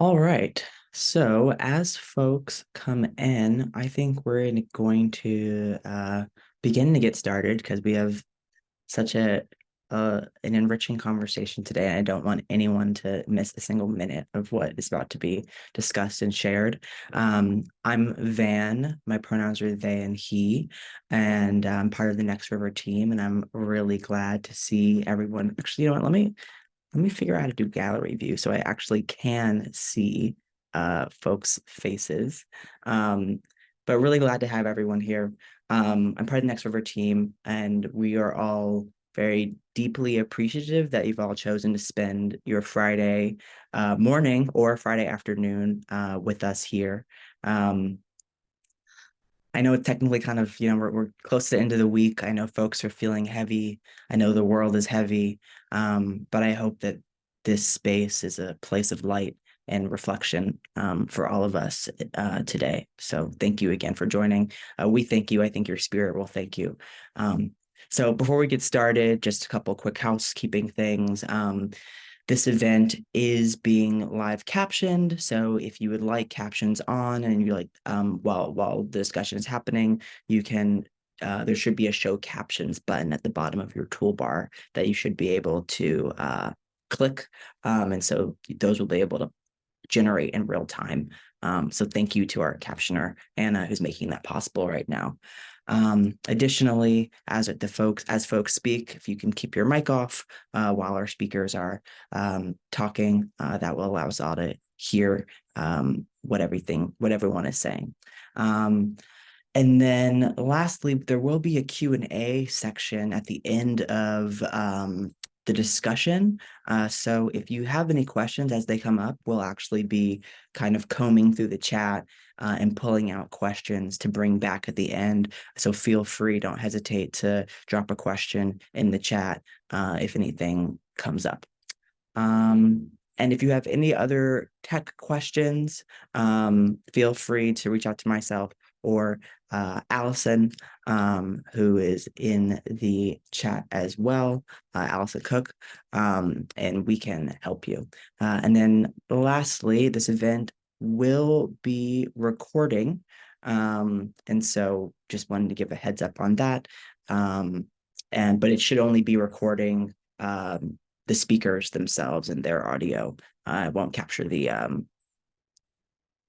All right. So as folks come in, I think we're going to begin to get started because we have such an enriching conversation today. And I don't want anyone to miss a single minute of what is about to be discussed and shared. I'm Van. My pronouns are they and he, and I'm part of the Next River team. And I'm really glad to see everyone. Actually, you know what? Let me figure out how to do gallery view so I actually can see folks' faces. Um, but really glad to have everyone here. I'm part of the Next River team, and we are all very deeply appreciative that you've all chosen to spend your Friday morning or Friday afternoon with us here. Um, I know it's technically kind of, we're close to the end of the week. I know folks are feeling heavy. I know the world is heavy. But I hope that this space is a place of light and reflection for all of us today. So thank you again for joining. We thank you. I think your spirit will thank you. Um, so before we get started, just a couple quick housekeeping things. This event is being live captioned, so if you would like captions on and you like while the discussion is happening, you can there should be a show captions button at the bottom of your toolbar that you should be able to click, and so those will be able to generate in real time. So thank you to our captioner, Anna, who's making that possible right now. Additionally, as folks speak, if you can keep your mic off while our speakers are talking, that will allow us all to hear what everyone is saying. And then lastly, there will be a Q&A section at the end of the discussion. So if you have any questions as they come up, we'll actually be kind of combing through the chat and pulling out questions to bring back at the end. So feel free, don't hesitate to drop a question in the chat if anything comes up. And if you have any other tech questions, feel free to reach out to myself or Allison, who is in the chat as well, Allison Cook, and we can help you. And then lastly, this event will be recording. And so just wanted to give a heads up on that. But it should only be recording the speakers themselves and their audio. It won't capture the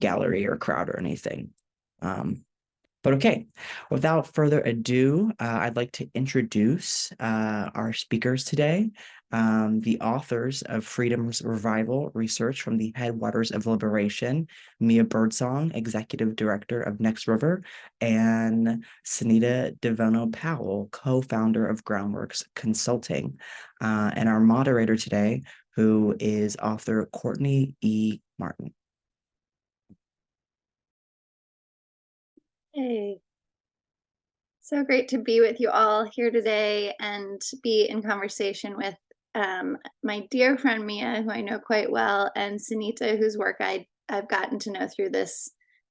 gallery or crowd or anything. But okay, without further ado, I'd like to introduce our speakers today, the authors of Freedom's Revival Research from the Headwaters of Liberation, Mia Birdsong, Executive Director of Next River, and Sunita Devono Powell, co-founder of Groundworks Consulting, and our moderator today, who is author Courtney E. Martin. Hey, so great to be with you all here today and be in conversation with my dear friend Mia, who I know quite well, and Sunita, whose work I've gotten to know through this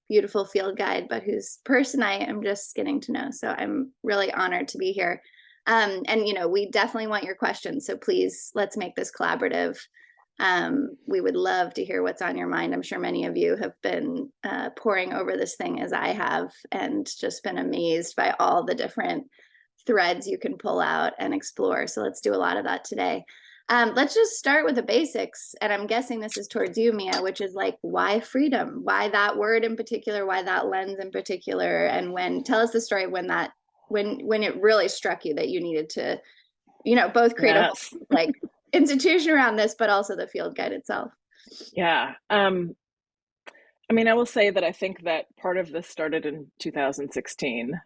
beautiful field guide, but whose person I am just getting to know. So I'm really honored to be here. And we definitely want your questions, so please let's make this collaborative. We would love to hear what's on your mind. I'm sure many of you have been poring over this thing as I have and just been amazed by all the different threads you can pull out and explore. So let's do a lot of that today. Let's just start with the basics. And I'm guessing this is towards you, Mia, which is like, why freedom? Why that word in particular? Why that lens in particular? And tell us the story when it really struck you that you needed to both create a Yes. whole like institution around this, but also the field guide itself. Yeah. I mean, I will say that I think that part of this started in 2016,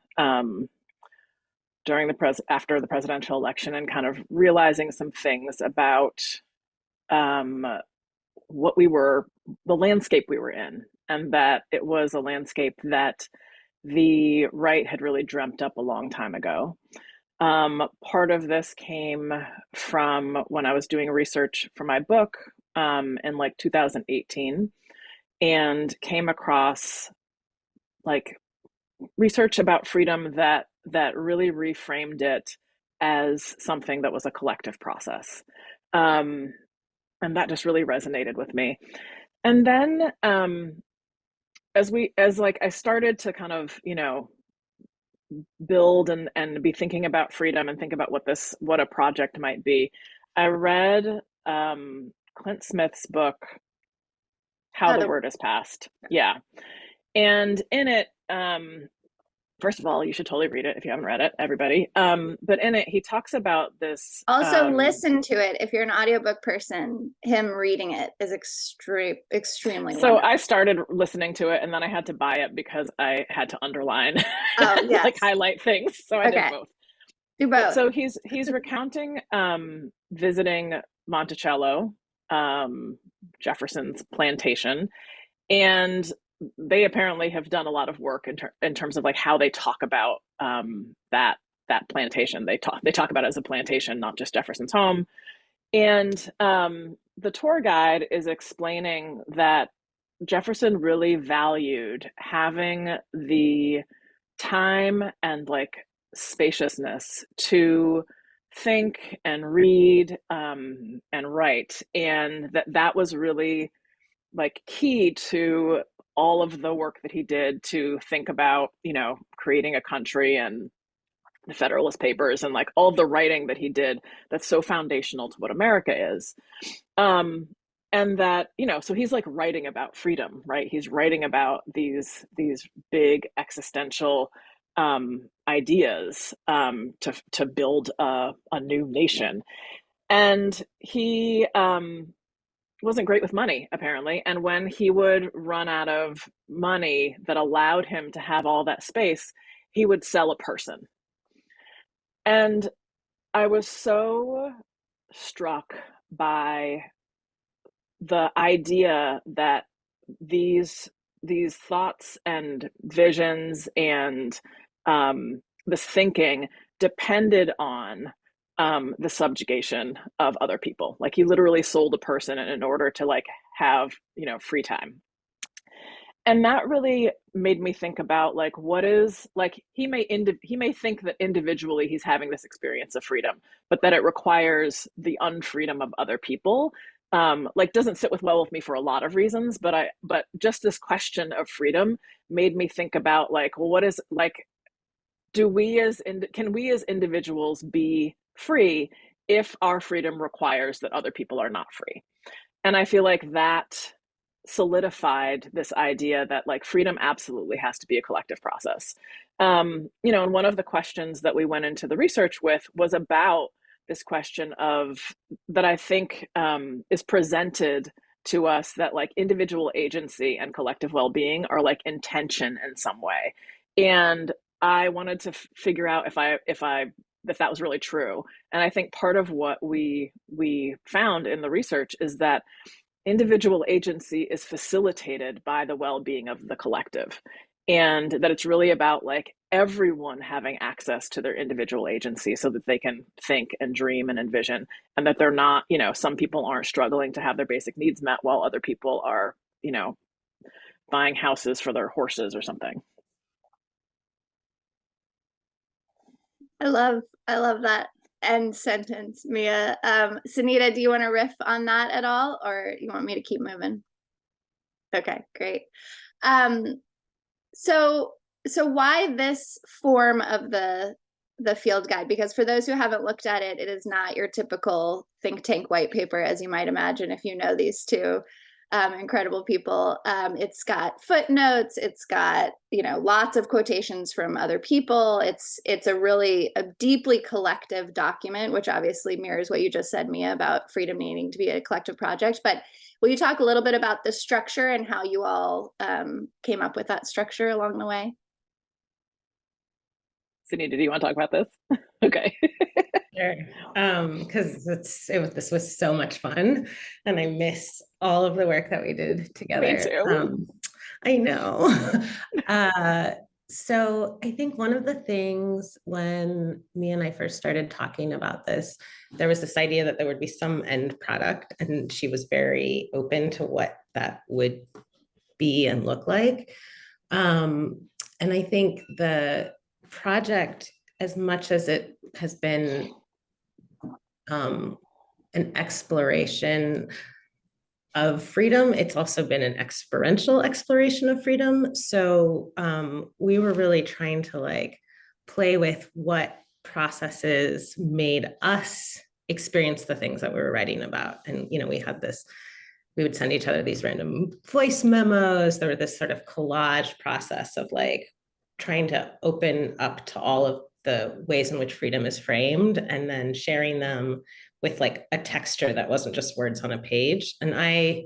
during after the presidential election, and kind of realizing some things about um, what the landscape we were in, and that it was a landscape that the right had really dreamt up a long time ago. Part of this came from when I was doing research for my book in like 2018, and came across like research about freedom that really reframed it as something that was a collective process. Um, and that just really resonated with me. And then as like I started to kind of, you know, build and be thinking about freedom and think about what a project might be, I read Clint Smith's book, How How the the Word Is Passed. Yeah. And in it, first of all, you should totally read it if you haven't read it, everybody. But in it, he talks about this. Also listen to it if you're an audiobook person. Him reading it is extremely So wonderful. I started listening to it, and then I had to buy it because I had to underline, Oh yes, like highlight things. So I did both. Do But both. so he's recounting visiting Monticello, Jefferson's plantation, and they apparently have done a lot of work in terms of like how they talk about that plantation. They talk about it as a plantation, not just Jefferson's home. And the tour guide is explaining that Jefferson really valued having the time and like spaciousness to think and read and write, and that was really like key to all of the work that he did to think about, you know, creating a country and the Federalist Papers and like all of the writing that he did that's so foundational to what America is. Um, and that, you know, so he's like writing about freedom, right? He's writing about these big existential ideas to build a new nation. And he wasn't great with money, apparently. And when he would run out of money that allowed him to have all that space, he would sell a person. And I was so struck by the idea that these these thoughts and visions and this thinking depended on the subjugation of other people. Like he literally sold a person in order to like have, you know, free time. And that really made me think about like what is like he may think that individually he's having this experience of freedom, but that it requires the unfreedom of other people. Like doesn't sit well with me for a lot of reasons, but just this question of freedom made me think about like, well, what is like, can we as individuals be free if our freedom requires that other people are not free? And I feel like that solidified this idea that like freedom absolutely has to be a collective process. You know, and one of the questions that we went into the research with was about this question of that I think is presented to us that like individual agency and collective well-being are like intention in some way. And I wanted to figure out if that was really true. And I think part of what we found in the research is that individual agency is facilitated by the well-being of the collective, and that it's really about like everyone having access to their individual agency so that they can think and dream and envision, and that they're not, you know, some people aren't struggling to have their basic needs met while other people are, you know, buying houses for their horses or something. I love that end sentence, Mia. Sunita, do you want to riff on that at all, or you want me to keep moving? Okay, great. So why this form of the field guide? Because for those who haven't looked at it, it is not your typical think tank white paper, as you might imagine if you know these two incredible people. It's got footnotes. It's got, you know, lots of quotations from other people. It's a deeply collective document, which obviously mirrors what you just said, Mia, about freedom needing to be a collective project. But will you talk a little bit about the structure and how you all came up with that structure along the way? Sunita, do you want to talk about this? Okay. Sure. Because this was so much fun, and I miss all of the work that we did together. Me too. I know. So I think one of the things when me and I first started talking about this, there was this idea that there would be some end product, and she was very open to what that would be and look like. And I think the project, as much as it has been an exploration of freedom. It's also been an experiential exploration of freedom. So we were really trying to like play with what processes made us experience the things that we were writing about. And, you know, we would send each other these random voice memos. There were this sort of collage process of like trying to open up to all of the ways in which freedom is framed and then sharing them with like a texture that wasn't just words on a page. And I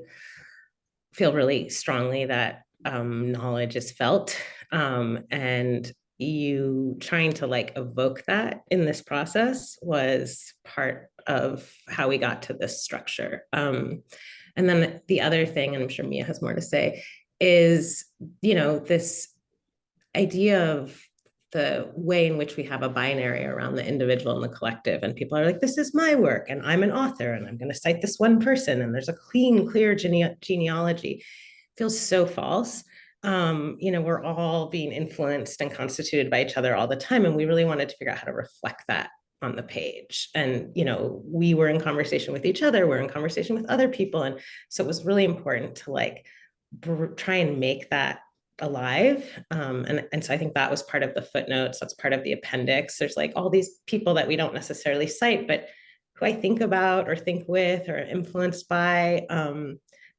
feel really strongly that knowledge is felt, and you trying to like evoke that in this process was part of how we got to this structure. And then the other thing, and I'm sure Mia has more to say, is, you know, this idea of the way in which we have a binary around the individual and the collective. And people are like, this is my work, and I'm an author, and I'm going to cite this one person, and there's a clear genealogy. It feels so false. You know, we're all being influenced and constituted by each other all the time. And we really wanted to figure out how to reflect that on the page. And, you know, we were in conversation with each other, we're in conversation with other people. And so it was really important to like try and make that alive. And so I think that was part of the footnotes. That's part of the appendix. There's like all these people that we don't necessarily cite, but who I think about or think with or influenced by,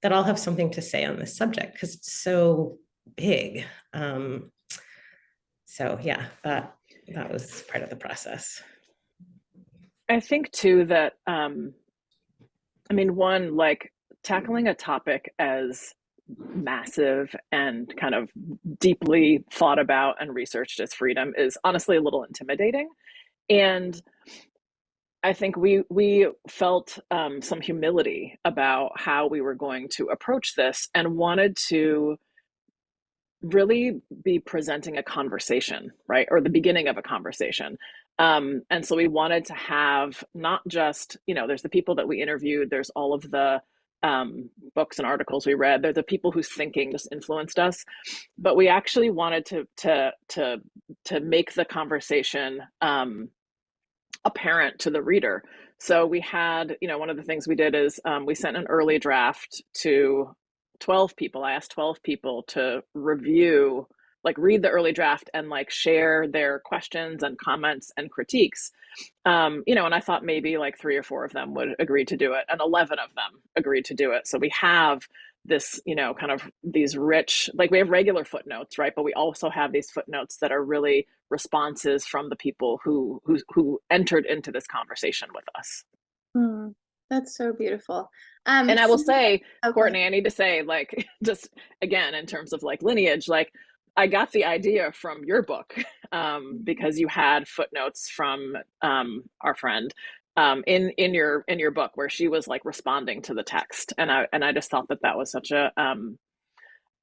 that all have something to say on this subject because it's so big. So yeah, that was part of the process. I think too that, I mean, one, like tackling a topic as massive and kind of deeply thought about and researched as freedom is honestly a little intimidating. And I think we felt some humility about how we were going to approach this and wanted to really be presenting a conversation, right? Or the beginning of a conversation. And so we wanted to have not just, you know, there's the people that we interviewed, there's all of the books and articles we read, they're the people whose thinking just influenced us, but we actually wanted to make the conversation apparent to the reader. So we had, you know, one of the things we did is we sent an early draft to 12 people. I asked 12 people to review, like read the early draft and like share their questions and comments and critiques. You know, and I thought maybe like 3 or 4 of them would agree to do it, and 11 of them agreed to do it. So we have this, you know, kind of these rich, like we have regular footnotes, right? But we also have these footnotes that are really responses from the people who entered into this conversation with us. That's so beautiful. And I will say, okay. Courtney, I need to say, like, just again, in terms of like lineage, like I got the idea from your book because you had footnotes from our friend in your book where she was like responding to the text, and I just thought that was such a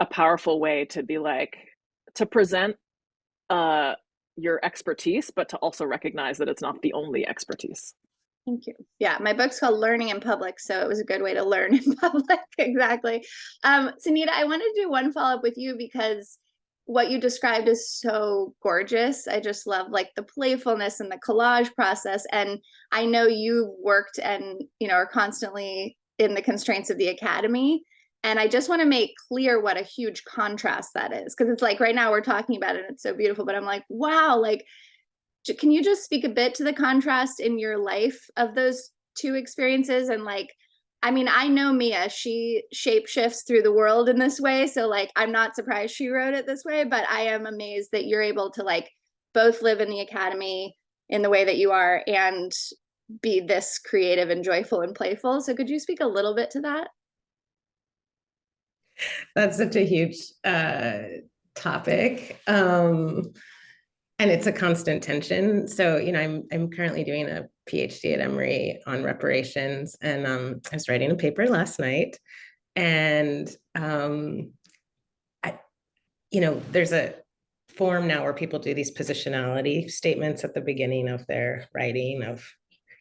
powerful way to be like to present your expertise, but to also recognize that it's not the only expertise. Thank you. Yeah, my book's called Learning in Public, so it was a good way to learn in public. Exactly. Sunita, I wanted to do one follow-up with you because what you described is so gorgeous. I just love like the playfulness and the collage process. And I know you've worked and, you know, are constantly in the constraints of the academy. And I just want to make clear what a huge contrast that is. Because it's like right now we're talking about it and it's so beautiful, but I'm like, wow, like, can you just speak a bit to the contrast in your life of those two experiences? And like, I mean, I know Mia, she shapeshifts through the world in this way. So like, I'm not surprised she wrote it this way, but I am amazed that you're able to like both live in the academy in the way that you are and be this creative and joyful and playful. So could you speak a little bit to that? That's such a huge topic. And it's a constant tension. So, you know, I'm currently doing a PhD at Emory on reparations, and I was writing a paper last night, and you know, there's a form now where people do these positionality statements at the beginning of their writing of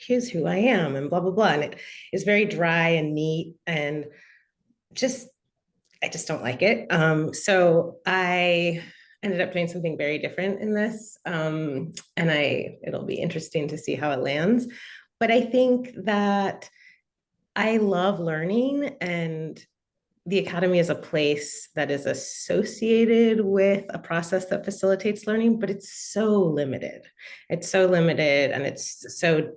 here's who I am and blah blah blah, and it is very dry and neat, and I just don't like it. So I ended up doing something very different in this. And it'll be interesting to see how it lands. But I think that I love learning, and the Academy is a place that is associated with a process that facilitates learning, but it's so limited. It's so limited and it's so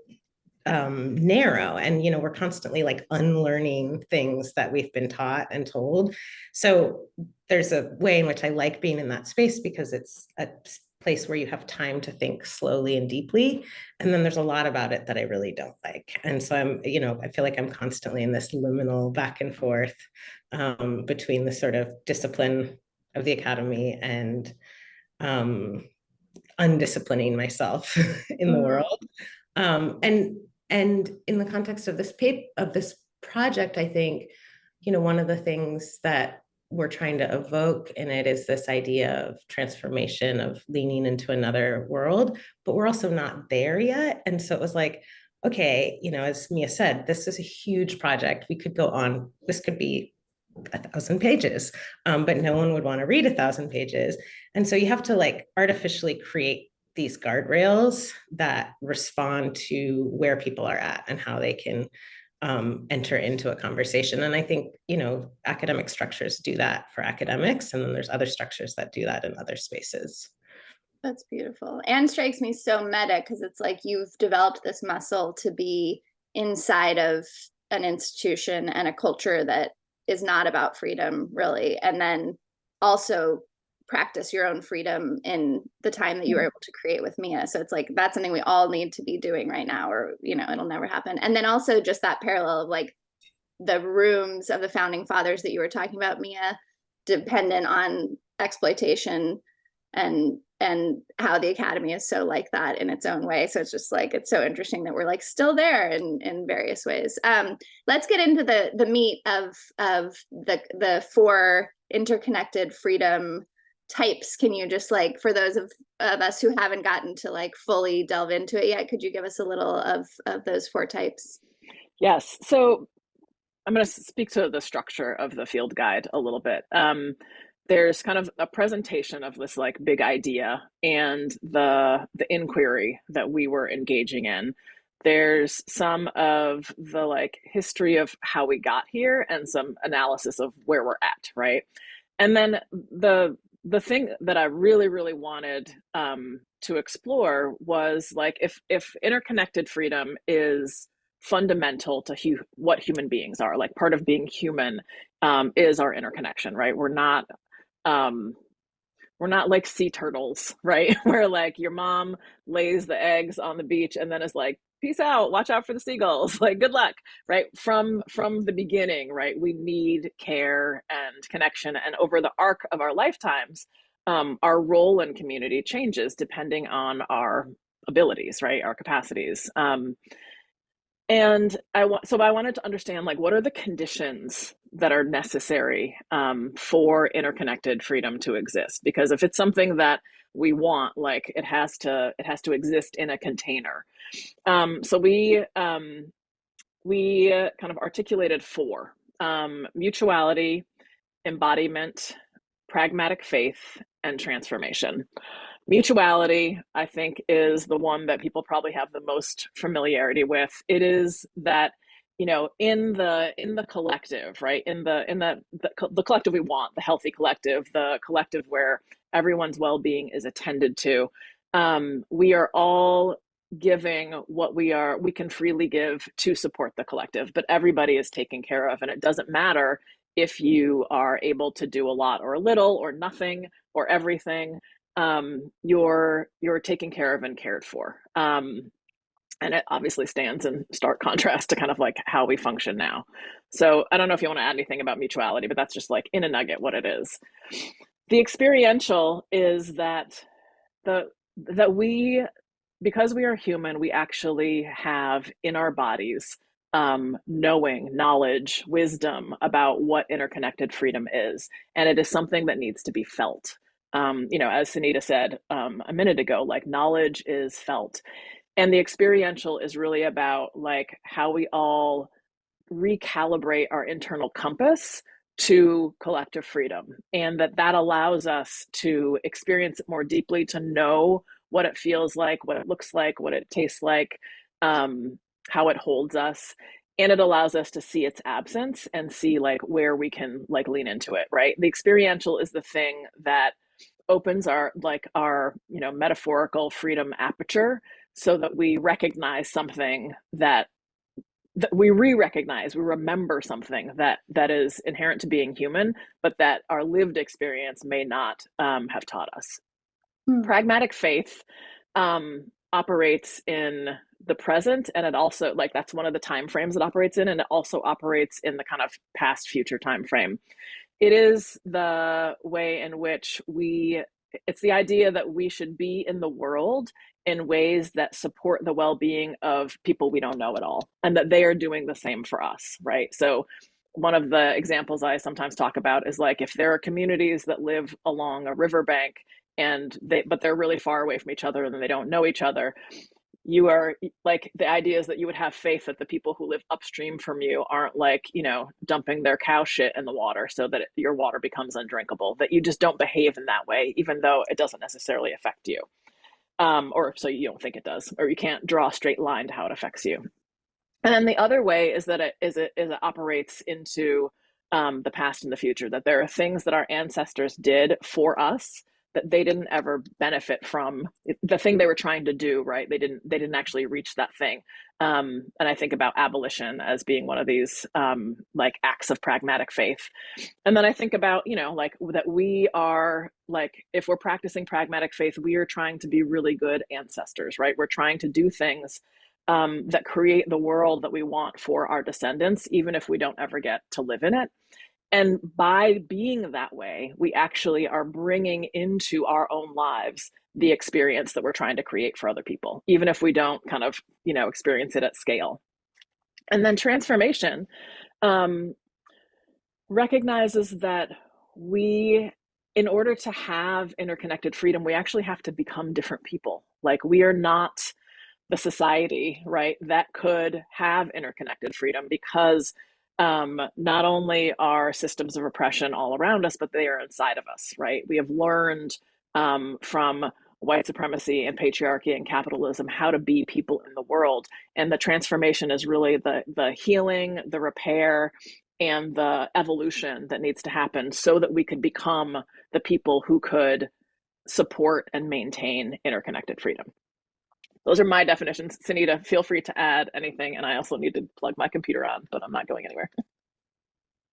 narrow. And, we're constantly like unlearning things that we've been taught and told. So there's a way in which I like being in that space because it's a place where you have time to think slowly and deeply. And then there's a lot about it that I really don't like. And so I feel like I'm constantly in this liminal back and forth between the sort of discipline of the Academy and undisciplining myself in the world. And in the context of this project, I think, one of the things that we're trying to evoke in it is this idea of transformation, of leaning into another world, but we're also not there yet. And so it was like, okay, as Mia said, this is a huge project. We could go on, this could be 1,000 pages, but no one would want to read 1,000 pages. And so you have to like artificially create these guardrails that respond to where people are at and how they can enter into a conversation. And I think, academic structures do that for academics, and then there's other structures that do that in other spaces. That's beautiful. And strikes me so meta because it's like you've developed this muscle to be inside of an institution and a culture that is not about freedom, really. And then also practice your own freedom in the time that you were able to create with Mia. So it's like, that's something we all need to be doing right now, or, it'll never happen. And then also just that parallel of like the rooms of the founding fathers that you were talking about, Mia, dependent on exploitation and how the Academy is so like that in its own way. So it's just like, it's so interesting that we're like still there in various ways. Let's get into the meat of the 4 interconnected freedom types. Can you just like, for those of us who haven't gotten to like fully delve into it yet, could you give us a little of those 4 types? Yes. So I'm going to speak to the structure of the field guide a little bit. There's kind of a presentation of this like big idea and the inquiry that we were engaging in. There's some of the like history of how we got here and some analysis of where we're at, right? And then the thing that I really, really wanted to explore was like if interconnected freedom is fundamental to what human beings are, like part of being human is our interconnection, right? We're not like sea turtles, right? Where like your mom lays the eggs on the beach and then is like, peace out, watch out for the seagulls, like good luck, right? From the beginning, right? We need care and connection, and over the arc of our lifetimes, our role in community changes depending on our abilities, right? Our capacities. And I wanted to understand, like, what are the conditions that are necessary for interconnected freedom to exist? Because if it's something that we want, like, it has to exist in a container. So we kind of articulated 4: mutuality, embodiment, pragmatic faith, and transformation. Mutuality, I think, is the one that people probably have the most familiarity with. It is that, in the collective, right? In the collective we want, the healthy collective, the collective where everyone's well-being is attended to. We are all giving what we can freely give to support the collective, but everybody is taken care of, and it doesn't matter if you are able to do a lot or a little or nothing or everything. You're taken care of and cared for. And it obviously stands in stark contrast to kind of like how we function now. So I don't know if you want to add anything about mutuality, but that's just like in a nugget what it is. The experiential is that we, because we are human, we actually have in our bodies knowledge, wisdom about what interconnected freedom is. And it is something that needs to be felt. As Sunita said a minute ago, like knowledge is felt. And the experiential is really about like how we all recalibrate our internal compass to collective freedom, and that allows us to experience it more deeply, to know what it feels like, what it looks like, what it tastes like, how it holds us. and it allows us to see its absence and see like where we can like lean into it, right? The experiential is the thing that opens our metaphorical freedom aperture, so that we recognize something that we re-recognize, we remember something that is inherent to being human, but that our lived experience may not have taught us. Pragmatic faith operates in the present, and it also, like, that's one of the time frames it operates in, and it also operates in the kind of past future time frame. It is the way in which it's the idea that we should be in the world in ways that support the well-being of people we don't know at all, and that they are doing the same for us, right? So one of the examples I sometimes talk about is like, if there are communities that live along a riverbank but they're really far away from each other and they don't know each other, you are like, the idea is that you would have faith that the people who live upstream from you aren't like, dumping their cow shit in the water so that your water becomes undrinkable, that you just don't behave in that way, even though it doesn't necessarily affect you. Or so you don't think it does, or you can't draw a straight line to how it affects you. And then the other way is that it operates into the past and the future, that there are things that our ancestors did for us that they didn't ever benefit from the thing they were trying to do, right? They didn't actually reach that thing. And I think about abolition as being one of these like acts of pragmatic faith. And then I think about, like, that we are, like, if we're practicing pragmatic faith, we are trying to be really good ancestors, right? We're trying to do things that create the world that we want for our descendants, even if we don't ever get to live in it. And by being that way, we actually are bringing into our own lives the experience that we're trying to create for other people, even if we don't kind of, experience it at scale. And then transformation recognizes that in order to have interconnected freedom, we actually have to become different people. Like, we are not the society, right, that could have interconnected freedom, because not only are systems of oppression all around us, but they are inside of us, right? We have learned from white supremacy and patriarchy and capitalism how to be people in the world. And the transformation is really the healing, the repair, and the evolution that needs to happen so that we could become the people who could support and maintain interconnected freedom. Those are my definitions. Sunita, feel free to add anything. And I also need to plug my computer on, but I'm not going anywhere.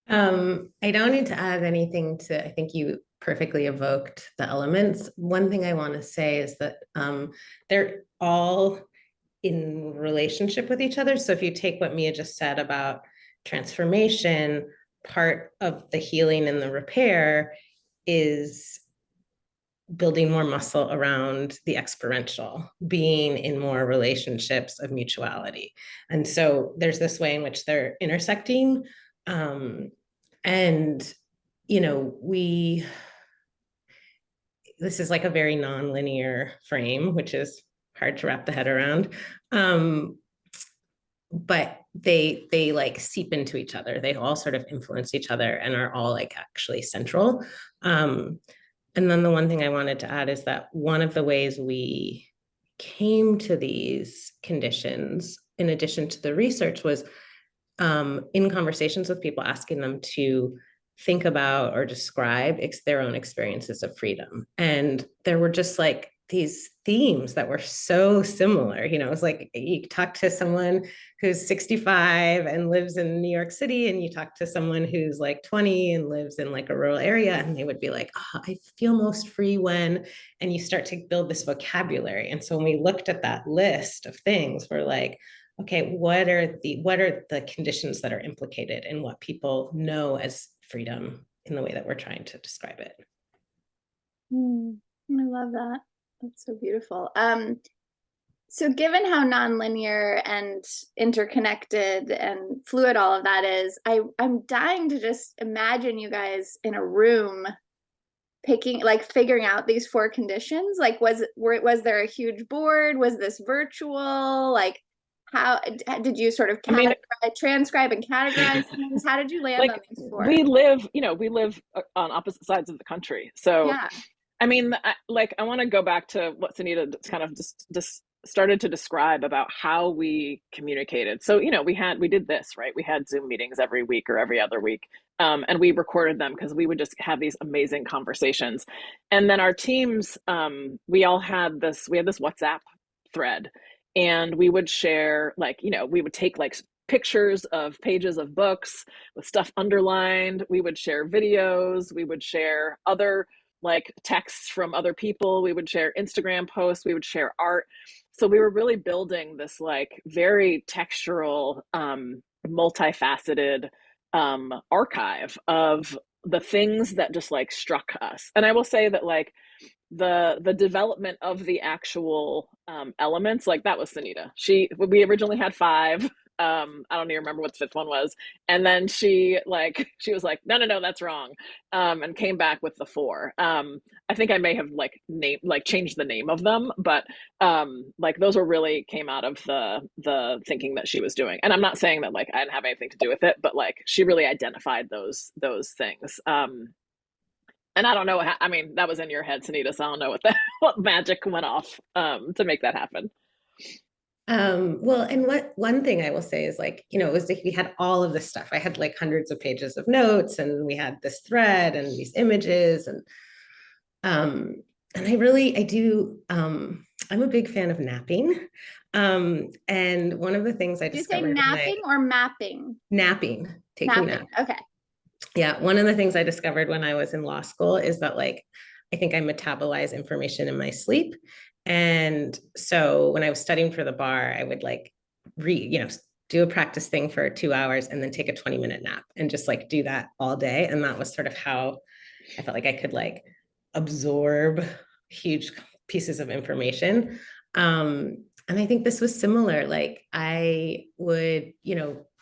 I don't need to add anything I think you perfectly evoked the elements. One thing I want to say is that they're all in relationship with each other. So if you take what Mia just said about transformation, part of the healing and the repair is building more muscle around the experiential, being in more relationships of mutuality. And so there's this way in which they're intersecting. And, this is like a very nonlinear frame, which is hard to wrap the head around. But they like seep into each other. They all sort of influence each other and are all like actually central. And then the one thing I wanted to add is that one of the ways we came to these conditions, in addition to the research, was in conversations with people, asking them to think about or describe their own experiences of freedom. And there were just like these themes that were so similar. It was like you talk to someone who's 65 and lives in New York City, and you talk to someone who's like 20 and lives in like a rural area, and they would be like, oh, I feel most free when, and you start to build this vocabulary. And so when we looked at that list of things, we're like, okay, what are the conditions that are implicated in what people know as freedom in the way that we're trying to describe it? I love that. That's so beautiful. So given how nonlinear and interconnected and fluid all of that is, I'm dying to just imagine you guys in a room figuring out these 4 conditions. Like, was there a huge board? Was this virtual? Like, how did you sort of transcribe and categorize things? How did you land on these 4? We live on opposite sides of the country. So yeah. I mean, I want to go back to what Sunita kind of just started to describe about how we communicated. So, we did this, right? We had Zoom meetings every week or every other week. And we recorded them because we would just have these amazing conversations. And then our teams, we had this WhatsApp thread, and we would share, we would take pictures of pages of books with stuff underlined. We would share videos. We would share other texts from other people. We would share Instagram posts. We would share art. So we were really building this very textural, multifaceted archive of the things that just struck us. And I will say that the development of the actual elements, that was Sunita. We originally had 5. I don't even remember what the 5th one was, and then she was like, no, that's wrong, and came back with the 4. I think I may have changed the name of them, but those were really came out of the thinking that she was doing. And I'm not saying that I didn't have anything to do with it, but she really identified those things. And I don't know. I mean, that was in your head, Sunita. So I don't know what magic went off to make that happen. Well, and one thing I will say is it was we had all of this stuff. I had hundreds of pages of notes, and we had this thread and these images, and I do, I'm a big fan of napping. And one of the things I discovered— Did you say napping or mapping? Napping, taking naps. Okay. Yeah, one of the things I discovered when I was in law school is that I think I metabolize information in my sleep. And so when I was studying for the bar, I would do a practice thing for 2 hours and then take a 20-minute nap and just do that all day. And that was sort of how I felt I could absorb huge pieces of information. And I think this was similar. I would,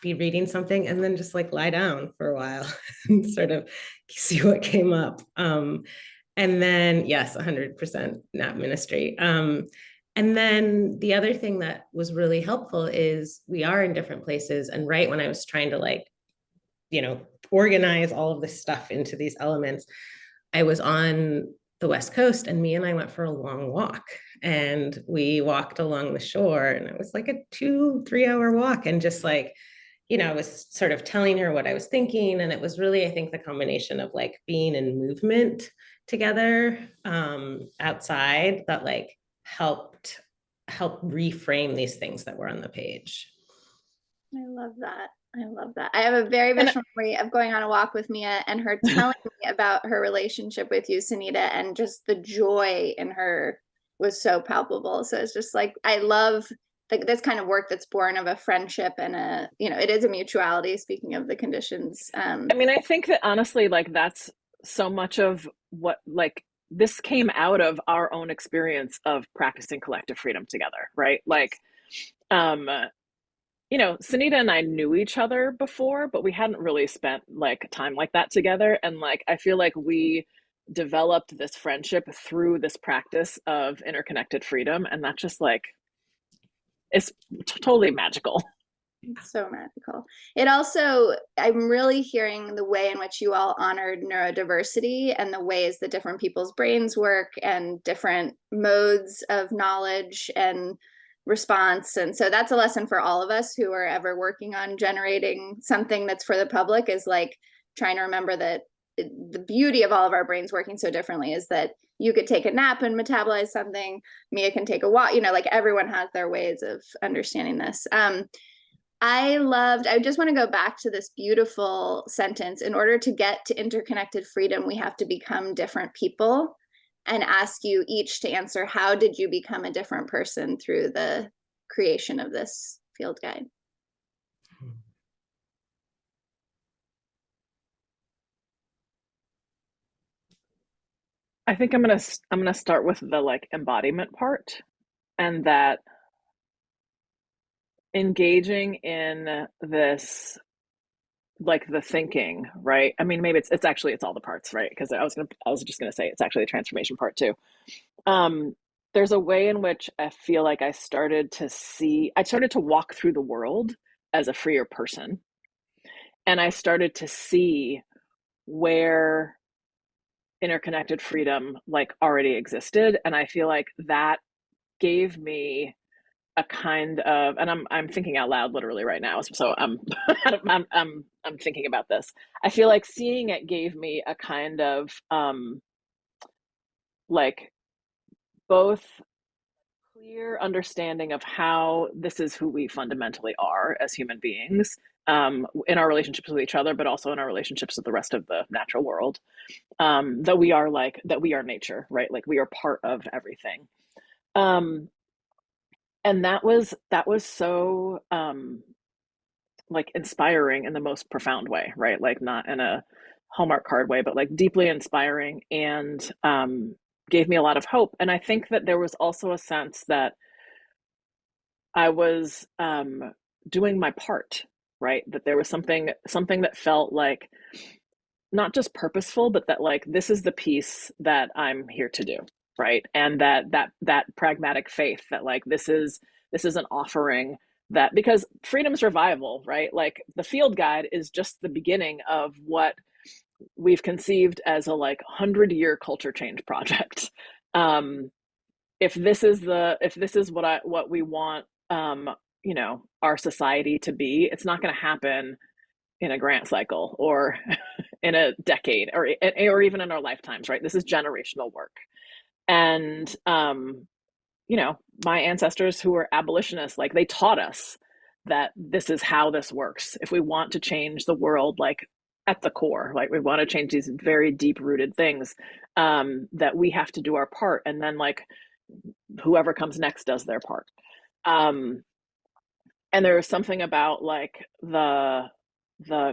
be reading something and then just lie down for a while and sort of see what came up. And then, yes, 100% nap ministry. And then the other thing that was really helpful is we are in different places. And right when I was trying to organize all of this stuff into these elements, I was on the West Coast, and Mia and I went for a long walk, and we walked along the shore, and it was a 2-3 hour walk, and just I was sort of telling her what I was thinking. And it was really, I think, the combination of being in movement together outside that helped reframe these things that were on the page. I love that. I have a very visual memory of going on a walk with Mia and her telling me about her relationship with you, Sunita, and just the joy in her was so palpable. So it's just I love this kind of work that's born of a friendship and it is a mutuality, speaking of the conditions. I mean, I think that honestly, that's so much of what this came out of our own experience of practicing collective freedom together, right? Sunita and I knew each other before, but we hadn't really spent time like that together. And I feel we developed this friendship through this practice of interconnected freedom. And that just it's totally magical. It's so magical. It also, I'm really hearing the way in which you all honored neurodiversity and the ways that different people's brains work and different modes of knowledge and response. And so that's a lesson for all of us who are ever working on generating something that's for the public, is trying to remember that the beauty of all of our brains working so differently is that you could take a nap and metabolize something. Mia can take a walk, everyone has their ways of understanding this. I just want to go back to this beautiful sentence. In order to get to interconnected freedom, we have to become different people, and ask you each to answer, how did you become a different person through the creation of this field guide? I think I'm gonna start with the embodiment part, and that engaging in this the thinking, right? I mean, maybe it's actually all the parts, right? Because I was just gonna say it's actually the transformation part too. There's a way in which I feel I started to walk through the world as a freer person, and I started to see where interconnected freedom already existed. And I feel that gave me a kind of, and I'm thinking out loud literally right now, so I'm thinking about this. I feel like seeing it gave me a kind of like both clear understanding of how this is who we fundamentally are as human beings, in our relationships with each other, but also in our relationships with the rest of the natural world. That we are nature, right? Like we are part of everything. And that was so like inspiring in the most profound way, right? Like not in a Hallmark card way, but like deeply inspiring, and gave me a lot of hope. And I think that there was also a sense that I was doing my part, right? That there was something that felt like not just purposeful, but that like this is the piece that I'm here to do, right? And that pragmatic faith that like this is an offering, that because freedom's revival, right? Like the field guide is just the beginning of what we've conceived as a like 100-year culture change project. If this is what we want, our society to be, it's not going to happen in a grant cycle or in a decade, or even in our lifetimes, right? This is generational work. And my ancestors who were abolitionists, like they taught us that this is how this works. If we want to change the world, like at the core, like we want to change these very deep rooted things, that we have to do our part, and then like whoever comes next does their part. And there was something about like the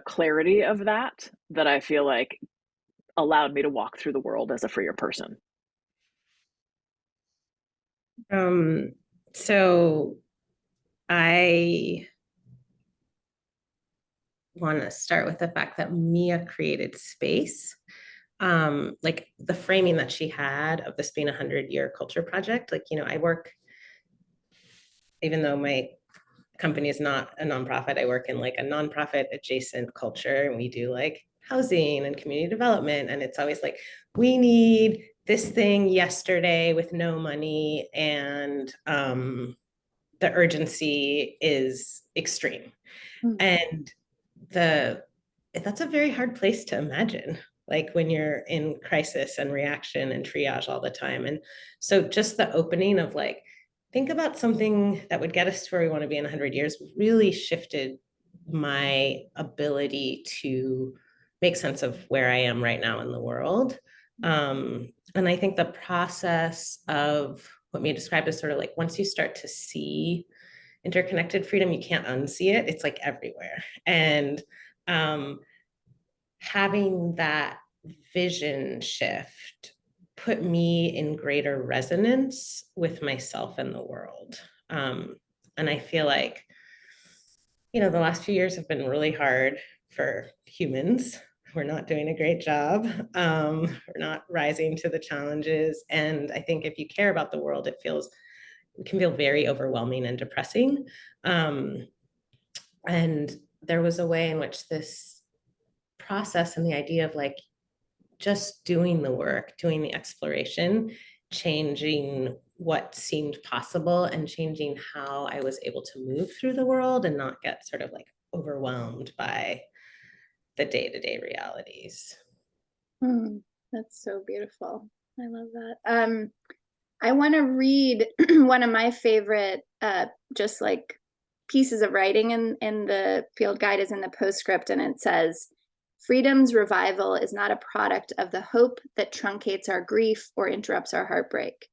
clarity of that I feel like allowed me to walk through the world as a freer person. So I want to start with the fact that Mia created space. Like the framing that she had of this being a 100-year culture project. Like, I work, even though my company is not a nonprofit, I work in like a nonprofit adjacent culture, and we do like housing and community development. And it's always like, we need this thing yesterday with no money, and the urgency is extreme. And that's a very hard place to imagine, like when you're in crisis and reaction and triage all the time. And so just the opening of like, think about something that would get us to where we want to be in 100 years really shifted my ability to make sense of where I am right now in the world. And I think the process of what Mia described as sort of like, once you start to see interconnected freedom, you can't unsee it. It's like everywhere. And having that vision shift put me in greater resonance with myself and the world. And I feel like, the last few years have been really hard for humans. We're not doing a great job. We're not rising to the challenges. And I think if you care about the world, it can feel very overwhelming and depressing. And there was a way in which this process and the idea of like just doing the work, doing the exploration, changing what seemed possible and changing how I was able to move through the world and not get sort of like overwhelmed by the day-to-day realities. That's so beautiful. I love that. I want to read one of my favorite just like pieces of writing in the field guide is in the postscript, and it says, "Freedom's revival is not a product of the hope that truncates our grief or interrupts our heartbreak.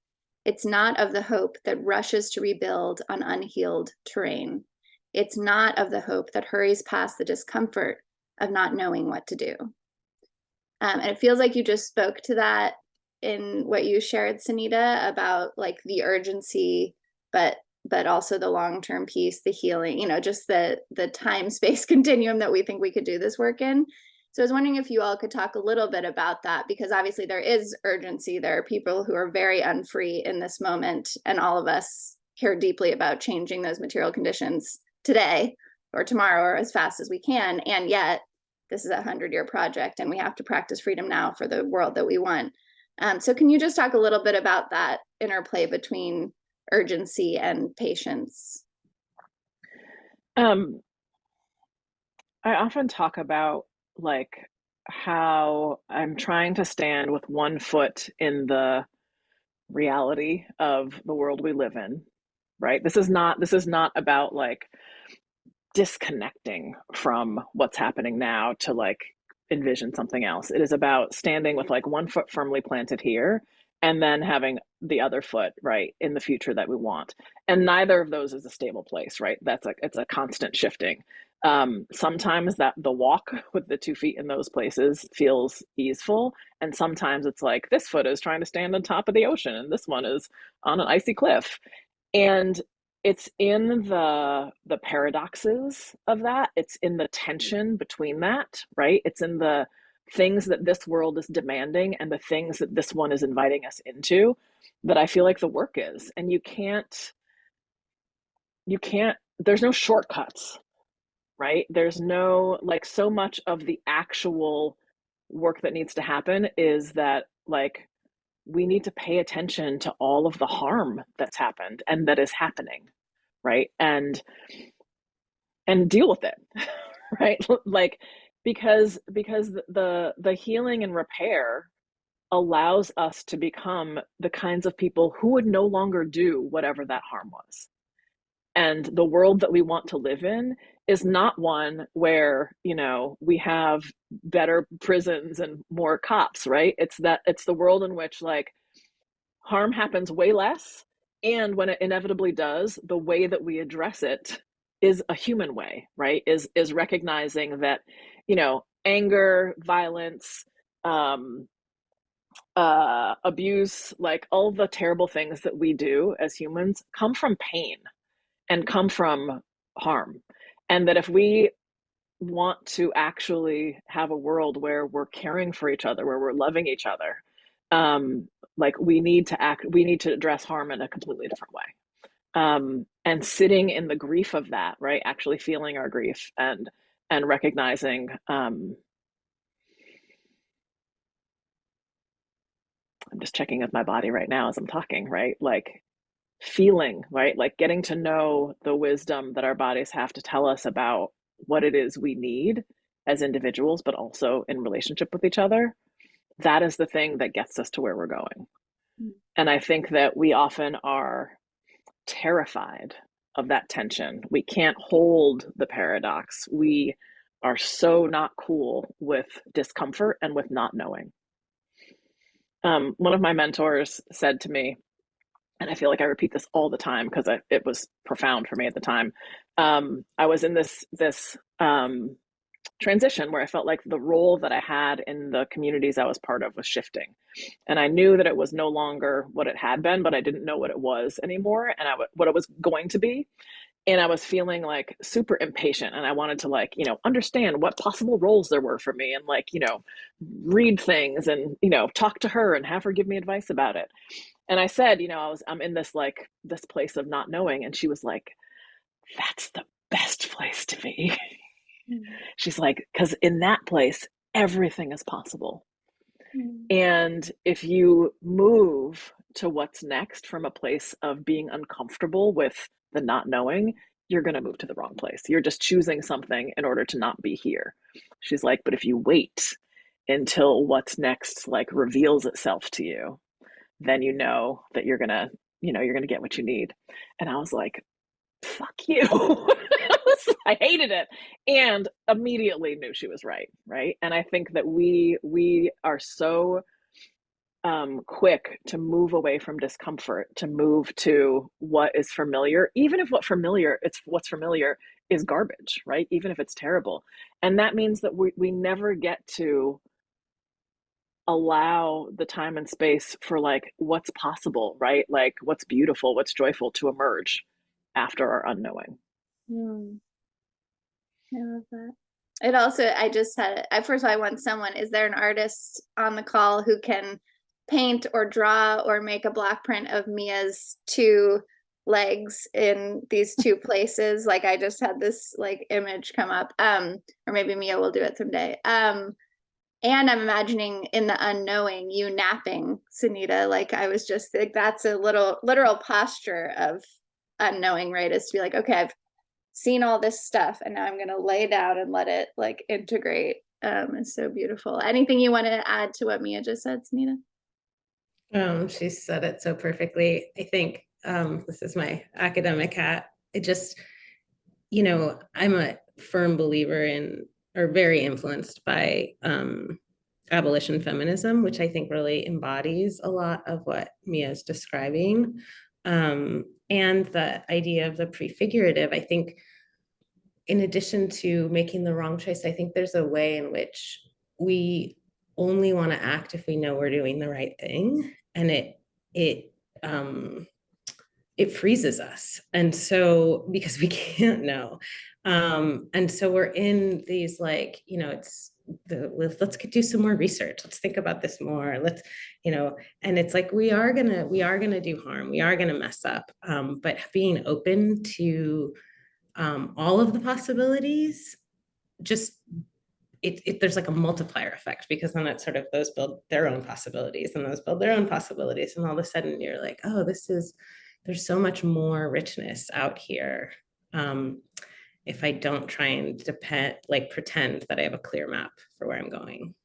It's not of the hope that rushes to rebuild on unhealed terrain. It's not of the hope that hurries past the discomfort of not knowing what to do." And it feels like you just spoke to that in what you shared, Sunita, about like the urgency, but also the long-term piece, the healing, just the time-space continuum that we think we could do this work in. So I was wondering if you all could talk a little bit about that, because obviously there is urgency. There are people who are very unfree in this moment, and all of us care deeply about changing those material conditions today or tomorrow or as fast as we can. And yet this is a 100-year project, and we have to practice freedom now for the world that we want. So can you just talk a little bit about that interplay between urgency and patience? I often talk about like how I'm trying to stand with one foot in the reality of the world we live in, right? This is not about like disconnecting from what's happening now to like envision something else. It is about standing with like one foot firmly planted here and then having the other foot right in the future that we want. And neither of those is a stable place, right? It's a constant shifting. Sometimes that the walk with the 2 feet in those places feels easeful, and sometimes it's like this foot is trying to stand on top of the ocean and this one is on an icy cliff. And it's in the paradoxes of that. It's in the tension between that, right? It's in the things that this world is demanding and the things that this one is inviting us into that I feel like the work is. And there's no shortcuts, right? There's no, like, so much of the actual work that needs to happen is that, like, we need to pay attention to all of the harm that's happened and that is happening, right? And deal with it, right? Like, because the healing and repair allows us to become the kinds of people who would no longer do whatever that harm was. And the world that we want to live in is not one where, we have better prisons and more cops, right? It's the world in which like harm happens way less, and when it inevitably does, the way that we address it is a human way, right? Is recognizing that, anger, violence, abuse, like all the terrible things that we do as humans come from pain and come from harm. And that if we want to actually have a world where we're caring for each other, where we're loving each other, like we need to address harm in a completely different way. And sitting in the grief of that, right? Actually feeling our grief and recognizing, I'm just checking with my body right now as I'm talking, right? Like feeling, right? Like getting to know the wisdom that our bodies have to tell us about what it is we need as individuals, but also in relationship with each other. That is the thing that gets us to where we're going. And I think that we often are terrified of that tension. We can't hold the paradox. We are so not cool with discomfort and with not knowing. One of my mentors said to me, and I feel like I repeat this all the time because it was profound for me at the time. I was in this transition where I felt like the role that I had in the communities I was part of was shifting. And I knew that it was no longer what it had been, but I didn't know what it was anymore and what it was going to be. And I was feeling like super impatient, and I wanted to like, understand what possible roles there were for me and like, read things and, talk to her and have her give me advice about it. And I said, I'm in this like this place of not knowing. And she was like, that's the best place to be. She's like, because in that place, everything is possible. And if you move to what's next from a place of being uncomfortable with the not knowing, you're going to move to the wrong place. You're just choosing something in order to not be here. She's like, but if you wait until what's next like reveals itself to you, then you know that you're going to get what you need. And I was like, fuck you. I hated it and immediately knew she was right. And I think that we are so quick to move away from discomfort, to move to what is familiar, even if what's familiar is garbage, right? Even if it's terrible. And that means that we never get to allow the time and space for like what's possible, right? Like what's beautiful, what's joyful to emerge after our unknowing. I love that. It also, I just had, first of all, I want someone, is there an artist on the call who can paint or draw or make a block print of Mia's 2 legs in these 2 places? Like I just had this like image come up, or maybe Mia will do it someday. And I'm imagining in the unknowing you napping, Sunita. Like I was just like, that's a little literal posture of unknowing, right? Is to be like, okay, I've seen all this stuff and now I'm gonna lay down and let it like integrate. It's so beautiful. Anything you want to add to what Mia just said, Sunita? She said it so perfectly. I think this is my academic hat. It just, I'm a firm believer in, or very influenced by abolition feminism, which I think really embodies a lot of what Mia is describing. And the idea of the prefigurative, I think, in addition to making the wrong choice, I think there's a way in which we only want to act if we know we're doing the right thing, and it um, it freezes us, and so because we can't know, and so we're in these like it's let's do some more research, let's think about this more, let's and it's like we are gonna do harm, we are gonna mess up, but being open to all of the possibilities, just there's like a multiplier effect, because then it sort of those build their own possibilities and those build their own possibilities, and all of a sudden you're like, oh, there's so much more richness out here, if I don't try and pretend that I have a clear map for where I'm going.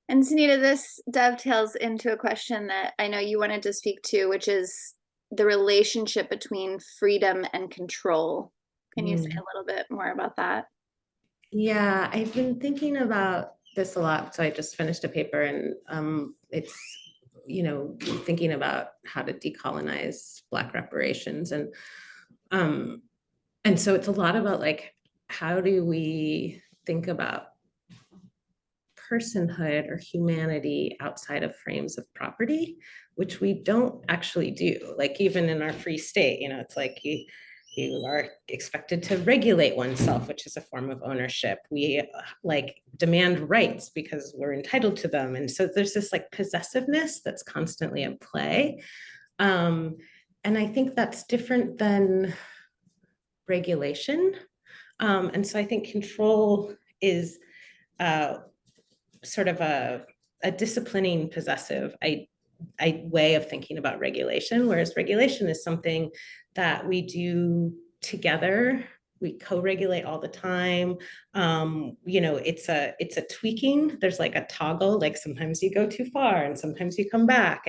And Sunita, this dovetails into a question that I know you wanted to speak to, which is the relationship between freedom and control. Can you say a little bit more about that? Yeah, I've been thinking about this a lot. So I just finished a paper, and it's thinking about how to decolonize Black reparations, and so it's a lot about like, how do we think about personhood or humanity outside of frames of property, which we don't actually do. Like even in our free state, it's like you are expected to regulate oneself, which is a form of ownership. We like demand rights because we're entitled to them. And so there's this like possessiveness that's constantly at play. And I think that's different than regulation. And so I think control is sort of a disciplining possessive way of thinking about regulation, whereas regulation is something that we do together. We co-regulate all the time. It's a tweaking. There's like a toggle, like sometimes you go too far and sometimes you come back,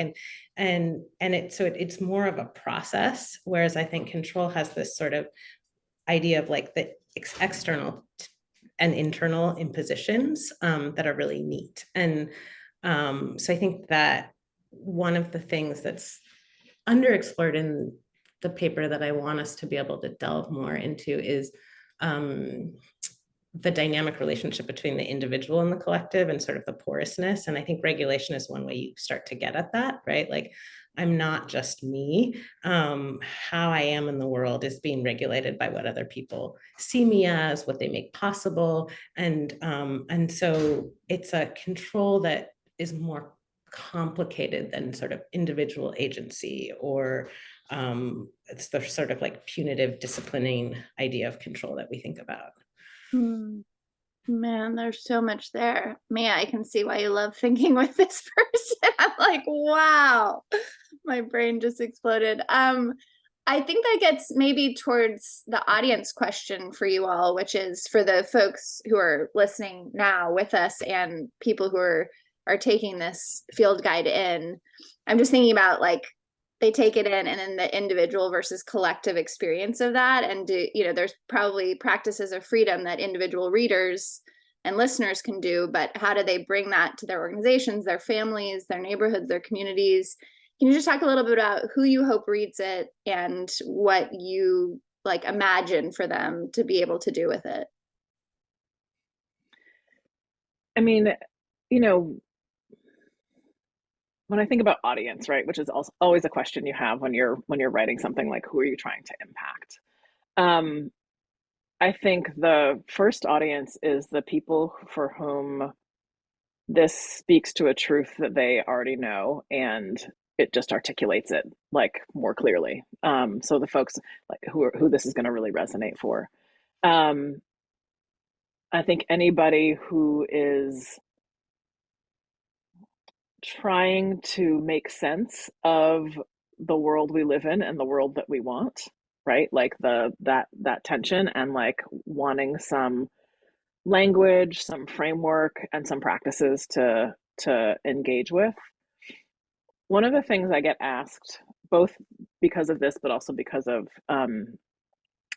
it's more of a process, whereas I think control has this sort of idea of like the external and internal impositions that are really neat. And so I think that one of the things that's underexplored in the paper that I want us to be able to delve more into is the dynamic relationship between the individual and the collective, and sort of the porousness. And I think regulation is one way you start to get at that, right? Like, I'm not just me. How I am in the world is being regulated by what other people see me as, what they make possible. And so it's a control that is more complicated than sort of individual agency, or it's the sort of like punitive disciplining idea of control that we think about. Man, there's so much there. Mia, I can see why you love thinking with this person. I'm like, wow, my brain just exploded. I think that gets maybe towards the audience question for you all, which is for the folks who are listening now with us and people who are taking this field guide in. I'm just thinking about like, they take it in, and then the individual versus collective experience of that. And there's probably practices of freedom that individual readers and listeners can do, but how do they bring that to their organizations, their families, their neighborhoods, their communities? Can you just talk a little bit about who you hope reads it and what you like imagine for them to be able to do with it? I mean, when I think about audience, right, which is also always a question you have when you're writing something, like who are you trying to impact? I think the first audience is the people for whom this speaks to a truth that they already know, and it just articulates it like more clearly. So the folks like who this is going to really resonate for. I think anybody who is trying to make sense of the world we live in and the world that we want, right? Like that tension, and like wanting some language, some framework, and some practices to engage with. One of the things I get asked, both because of this, but also because of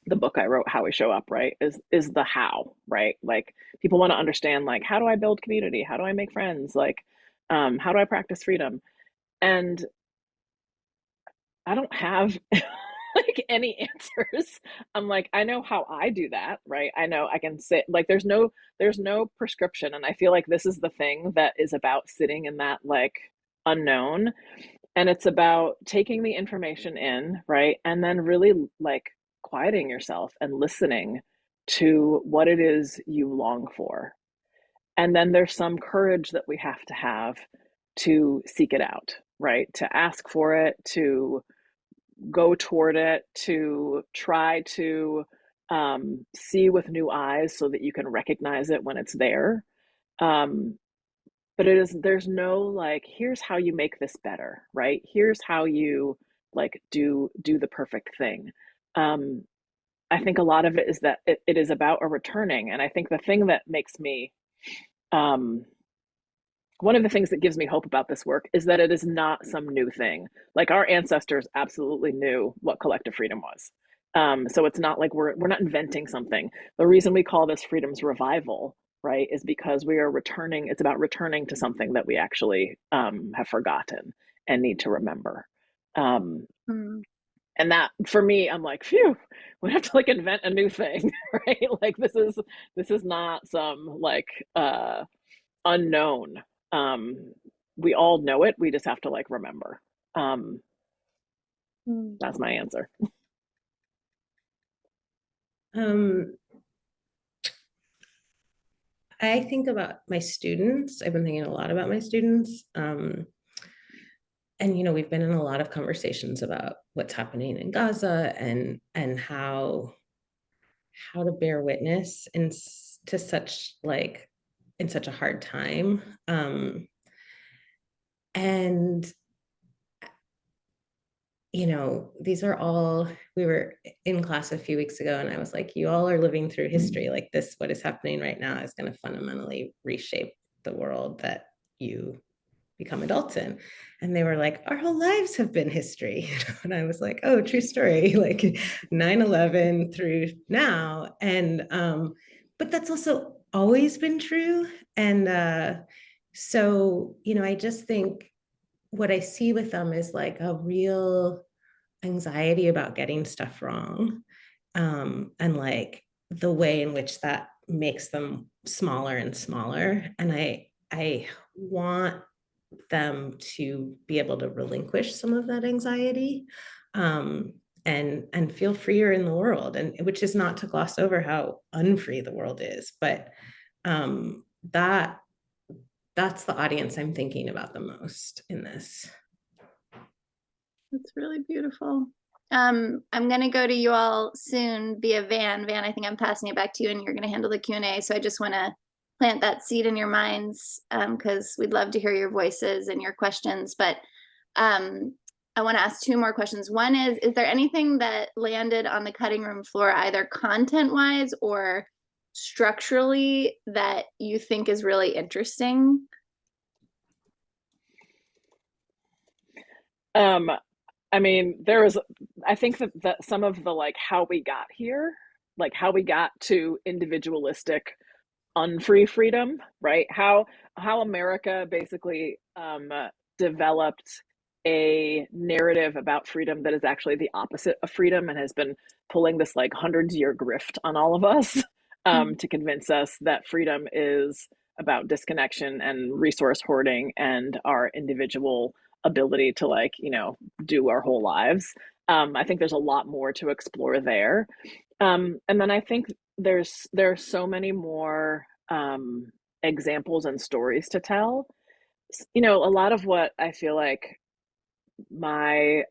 the book I wrote, How We Show Up, right, is the how, right? Like people want to understand, like, how do I build community? How do I make friends? Like, how do I practice freedom? And I don't have like any answers. I'm like, I know how I do that, right? I know I can sit, like there's no prescription. And I feel like this is the thing that is about sitting in that like unknown. And it's about taking the information in, right? And then really like quieting yourself and listening to what it is you long for. And then there's some courage that we have to seek it out, right? To ask for it, to go toward it, to try to see with new eyes so that you can recognize it when it's there. Um, but there's no like, here's how you make this better, right? Here's how you like do the perfect thing. Um, I think a lot of it is that it is about a returning. And I think the thing that makes me um, one of the things that gives me hope about this work is that it is not some new thing. Like our ancestors absolutely knew what collective freedom was. So it's not like we're not inventing something. The reason we call this freedom's revival, right, is because we are returning. It's about returning to something that we actually have forgotten and need to remember. Um, Mm. and that for me, I'm like, phew, we have to like invent a new thing, right? Like this is not some like unknown. Um, we all know it. We just have to like remember. Um, Mm. that's my answer. Um, I think about my students. I've been thinking a lot about my students. And we've been in a lot of conversations about what's happening in Gaza and how to bear witness to such like in such a hard time. And these are all, we were in class a few weeks ago, and I was like, you all are living through history. Like this, what is happening right now is going to fundamentally reshape the world that you become adults in. And they were like, our whole lives have been history. And I was like, oh, true story, like 9/11 through now. And but that's also always been true. And so, I just think what I see with them is like a real anxiety about getting stuff wrong, and like the way in which that makes them smaller and smaller. And I want them to be able to relinquish some of that anxiety, and feel freer in the world, and which is not to gloss over how unfree the world is, but um, that that's the audience I'm thinking about the most in this. That's really beautiful. I'm gonna go to you all soon via Van. Van, I think I'm passing it back to you, and you're gonna handle the Q&A. So I just want to plant that seed in your minds, because we'd love to hear your voices and your questions. But I want to ask two more questions. One is there anything that landed on the cutting room floor, either content-wise or structurally, that you think is really interesting? Um, I mean, I think that some of the like how we got here, like how we got to individualistic, unfree freedom, right? How America basically developed a narrative about freedom that is actually the opposite of freedom and has been pulling this like hundreds-year grift on all of us to convince us that freedom is about disconnection and resource hoarding and our individual ability to like do our whole lives. I think there's a lot more to explore there, and then I think there are so many more examples and stories to tell. A lot of what I feel like my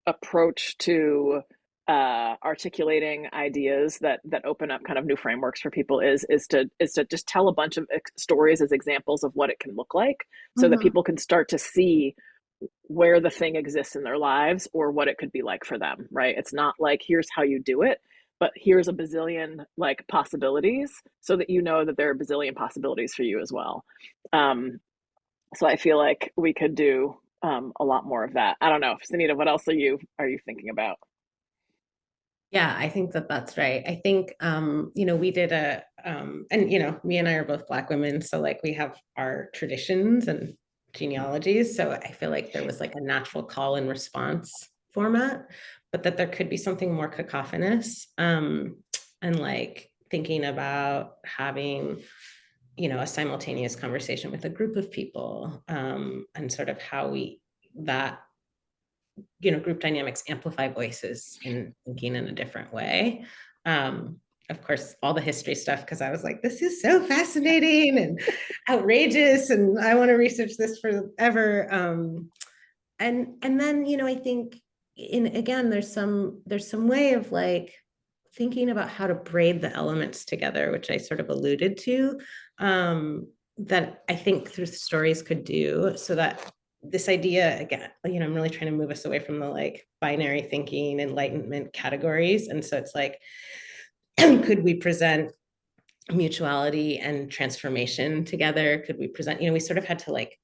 approach to articulating ideas that open up kind of new frameworks for people is to just tell a bunch of stories as examples of what it can look like, so that people can start to see where the thing exists in their lives or what it could be like for them, right? It's not like, here's how you do it, but here's a bazillion like possibilities, so that you know that there are a bazillion possibilities for you as well. So I feel like we could do a lot more of that. I don't know, Sunita, what else are you thinking about? Yeah, I think that that's right. I think, we did and, me and I are both Black women. So like we have our traditions and genealogies. So I feel like there was like a natural call and response format, but that there could be something more cacophonous. And like thinking about having, a simultaneous conversation with a group of people, and sort of how that group dynamics amplify voices in thinking in a different way. Of course, all the history stuff, because I was like, this is so fascinating and outrageous, and I want to research this forever. And then, I think again, there's some way of like thinking about how to braid the elements together, which I sort of alluded to, that I think through stories could do, so that this idea, again, I'm really trying to move us away from the like binary thinking, enlightenment categories. And so it's like, could we present mutuality and transformation together? Could we present, we sort of had to like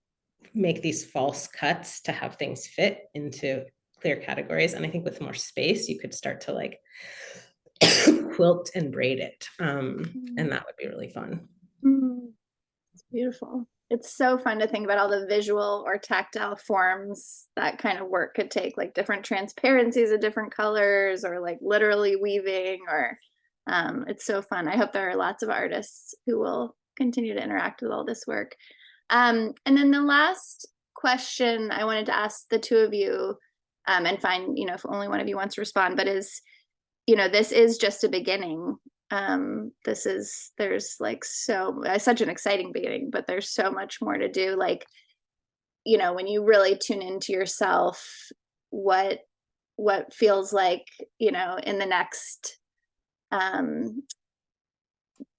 make these false cuts to have things fit into clear categories. And I think with more space, you could start to like quilt and braid it. And that would be really fun. It's beautiful. It's so fun to think about all the visual or tactile forms that kind of work could take, like different transparencies of different colors, or like literally weaving, or it's so fun. I hope there are lots of artists who will continue to interact with all this work. And then the last question I wanted to ask the two of you, and find, if only one of you wants to respond, but is, this is just a beginning. There's like such an exciting beginning, but there's so much more to do. Like, when you really tune into yourself, what feels like, in the next,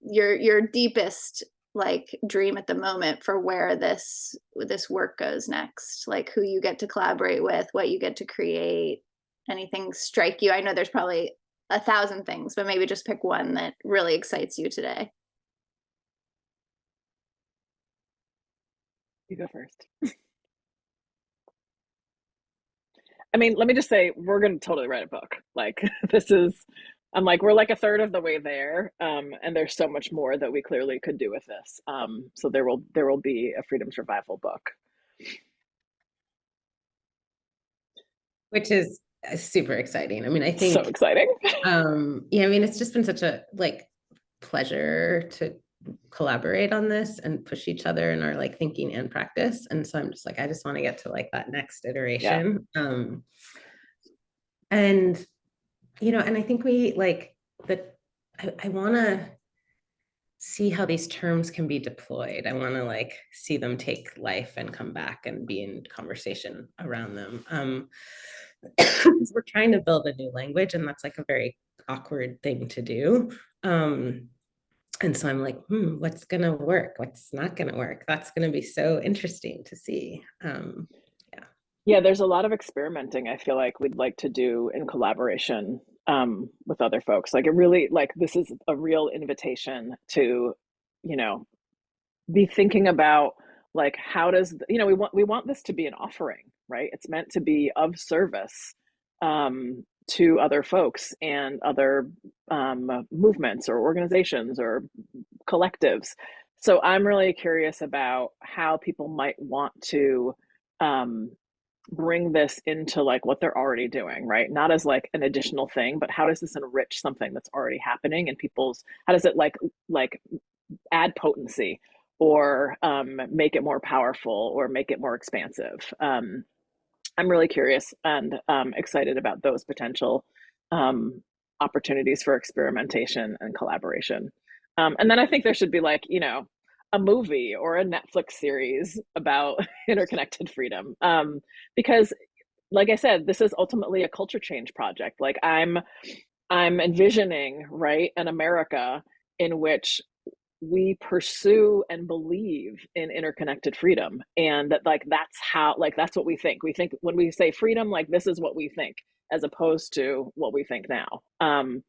your deepest like dream at the moment for where this work goes next, like who you get to collaborate with, what you get to create, anything strike you? I know there's probably 1,000 things, but maybe just pick one that really excites you today. You go first. I mean, let me just say, we're going to totally write a book. Like I'm like, we're like a third of the way there. And there's so much more that we clearly could do with this. So there will be a freedom survival book. Which is super exciting. I mean, I think so exciting. Yeah, I mean, it's just been such a like pleasure to collaborate on this and push each other in our like thinking and practice. And so I'm just like, I just want to get to like that next iteration. Yeah. And I think we like that. I want to see how these terms can be deployed. I want to like see them take life and come back and be in conversation around them. We're trying to build a new language, and that's like a very awkward thing to do. And so I'm like, what's gonna work? What's not gonna work? That's gonna be so interesting to see. Yeah, there's a lot of experimenting I feel like we'd like to do in collaboration with other folks. Like it really, like this is a real invitation to, be thinking about like how does we want this to be an offering, right? It's meant to be of service to other folks and other movements or organizations or collectives. So I'm really curious about how people might want to bring this into like what they're already doing, right? Not as like an additional thing, but how does this enrich something that's already happening in people's, how does it like add potency or make it more powerful or make it more expansive? I'm really curious and excited about those potential opportunities for experimentation and collaboration. And then I think there should be like, a movie or a Netflix series about interconnected freedom. Because like I said, this is ultimately a culture change project. Like I'm envisioning, right, an America in which we pursue and believe in interconnected freedom, and that, like, that's how, like, that's what we think when we say freedom, like this is what we think, as opposed to what we think now. And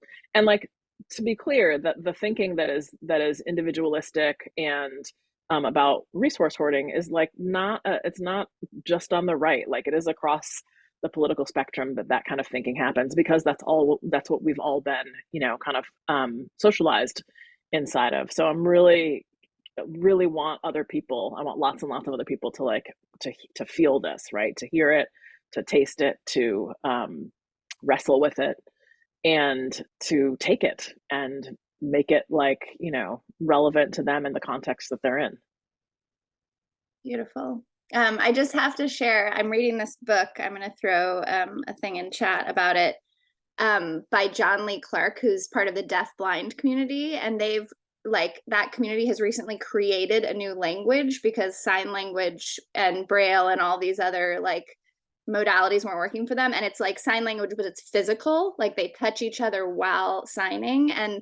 like, to be clear, that the thinking that is individualistic and about resource hoarding is like not it's not just on the right. Like, it is across the political spectrum that that kind of thinking happens, because that's what we've all been, you know, kind of socialized inside of. So I'm really want other people, I want lots and lots of other people to like to feel this, right, to hear it, to taste it, to wrestle with it, and to take it and make it, like, you know, relevant to them in the context that they're in. Beautiful. I just have to share, I'm reading this book. I'm going to throw a thing in chat about it, by John Lee Clark, who's part of the deaf-blind community. And they've, like, that community has recently created a new language because sign language and Braille and all these other, like, modalities weren't working for them. And it's like sign language, but it's physical, like they touch each other while signing. And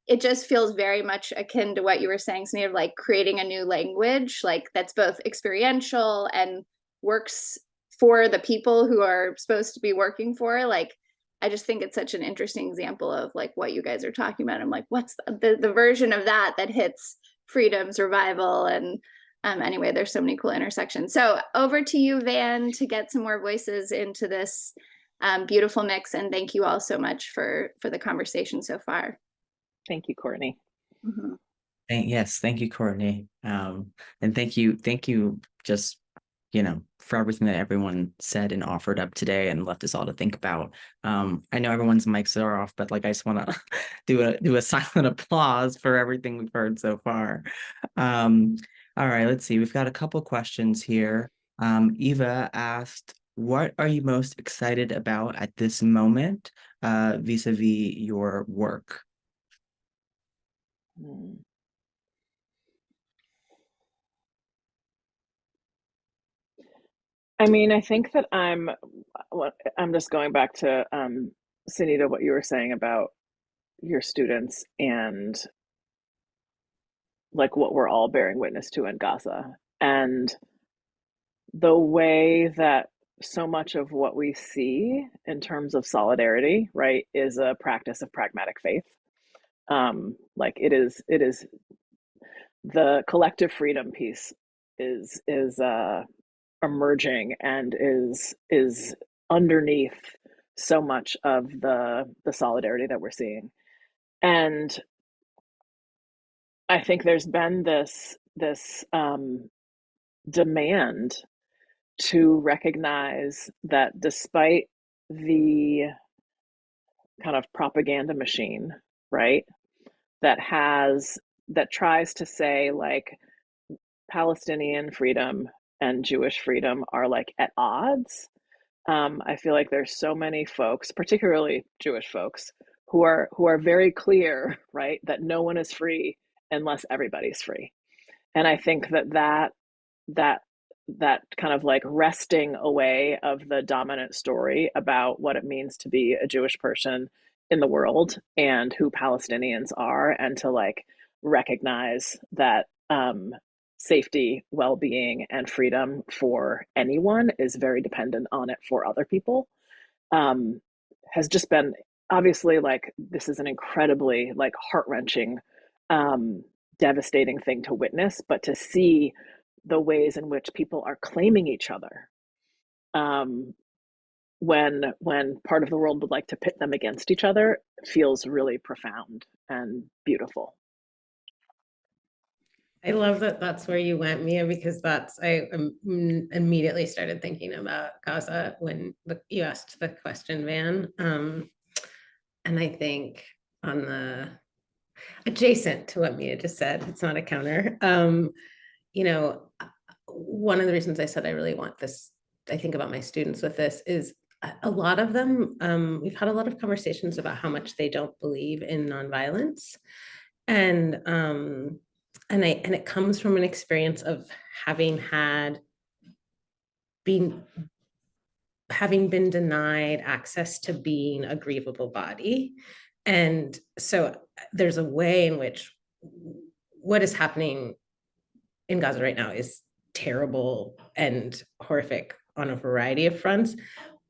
it just feels very much akin to what you were saying, Sunita, of like creating a new language, like that's both experiential and works for the people who are supposed to be working for. Like, I just think it's such an interesting example of like what you guys are talking about. I'm like, what's the version of that that hits freedom, survival, and anyway, there's so many cool intersections. So over to you, Van, to get some more voices into this beautiful mix. And thank you all so much for the conversation so far. Thank you, Courtney. Mm-hmm. Yes, thank you, Courtney. And thank you just, you know, for everything that everyone said and offered up today and left us all to think about. I know everyone's mics are off, but like, I just want to do a silent applause for everything we've heard so far. All right, let's see. We've got a couple questions here. Eva asked, what are you most excited about at this moment, vis-a-vis your work? I mean, I think that I'm just going back to Sunita, what you were saying about your students and like what we're all bearing witness to in Gaza, and the way that so much of what we see in terms of solidarity, right, is a practice of pragmatic faith. Like, it is the collective freedom piece is emerging and is underneath so much of the solidarity that we're seeing. And I think there's been this demand to recognize that despite the kind of propaganda machine, right, that tries to say like Palestinian freedom and Jewish freedom are like at odds. I feel like there's so many folks, particularly Jewish folks, who are very clear, right, that no one is free unless everybody's free. And I think that kind of like wresting away of the dominant story about what it means to be a Jewish person in the world and who Palestinians are, and to like recognize that safety, well-being, and freedom for anyone is very dependent on it for other people, has just been, obviously, like, this is an incredibly like heart-wrenching, devastating thing to witness, but to see the ways in which people are claiming each other, when part of the world would like to pit them against each other, feels really profound and beautiful. I love that that's where you went, Mia, because I immediately started thinking about Gaza when you asked the question, Van. And I think on the adjacent to what Mia just said, it's not a counter. You know, one of the reasons I said I really want this, I think about my students with this, is a lot of them, we've had a lot of conversations about how much they don't believe in nonviolence. And it comes from an experience of having having been denied access to being a grievable body. And so there's a way in which what is happening in Gaza right now is terrible and horrific on a variety of fronts,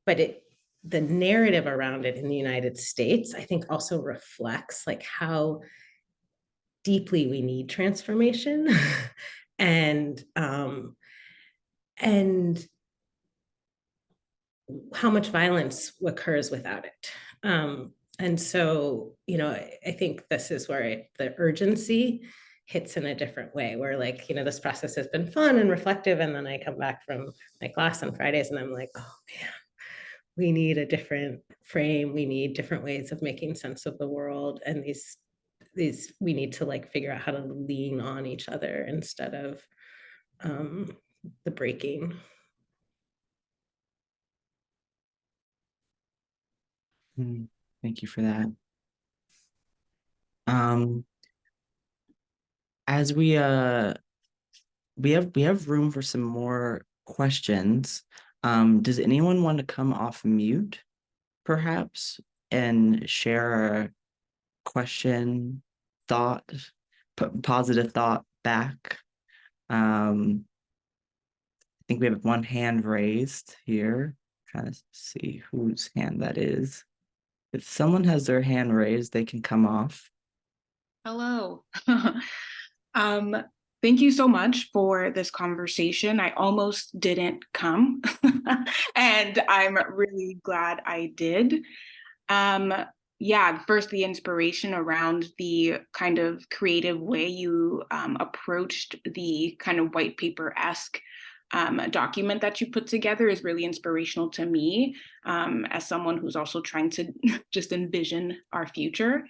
but the narrative around it in the United States, I think, also reflects like how deeply we need transformation and and how much violence occurs without it. And so, I think this is where the urgency hits in a different way, where like, this process has been fun and reflective. And then I come back from my class on Fridays and I'm like, oh man, we need a different frame. We need different ways of making sense of the world. And these we need to like figure out how to lean on each other instead of the breaking. Thank you for that. As we have room for some more questions. Does anyone want to come off mute, perhaps, and share a question, thought, positive thought back? I think we have one hand raised here. Trying to see whose hand that is. If someone has their hand raised, they can come off. Hello. Thank you so much for this conversation. I almost didn't come, and I'm really glad I did. First, the inspiration around the kind of creative way you approached the kind of white paper-esque document that you put together is really inspirational to me, as someone who's also trying to just envision our future.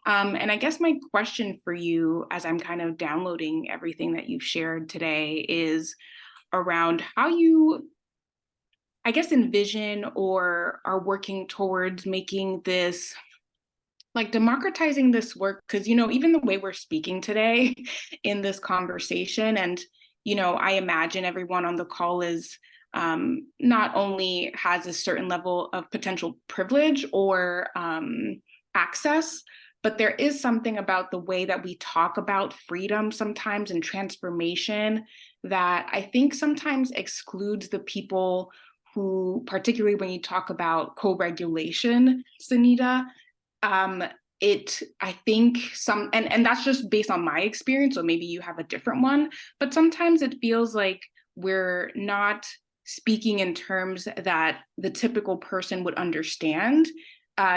And I guess my question for you, as I'm kind of downloading everything that you've shared today, is around how you, I guess, envision or are working towards making this, like democratizing this work. Because, even the way we're speaking today in this conversation, and, I imagine everyone on the call is not only has a certain level of potential privilege or access, but there is something about the way that we talk about freedom sometimes and transformation that I think sometimes excludes the people who, particularly when you talk about co-regulation, Sunita, I think and that's just based on my experience, so maybe you have a different one, but sometimes it feels like we're not speaking in terms that the typical person would understand,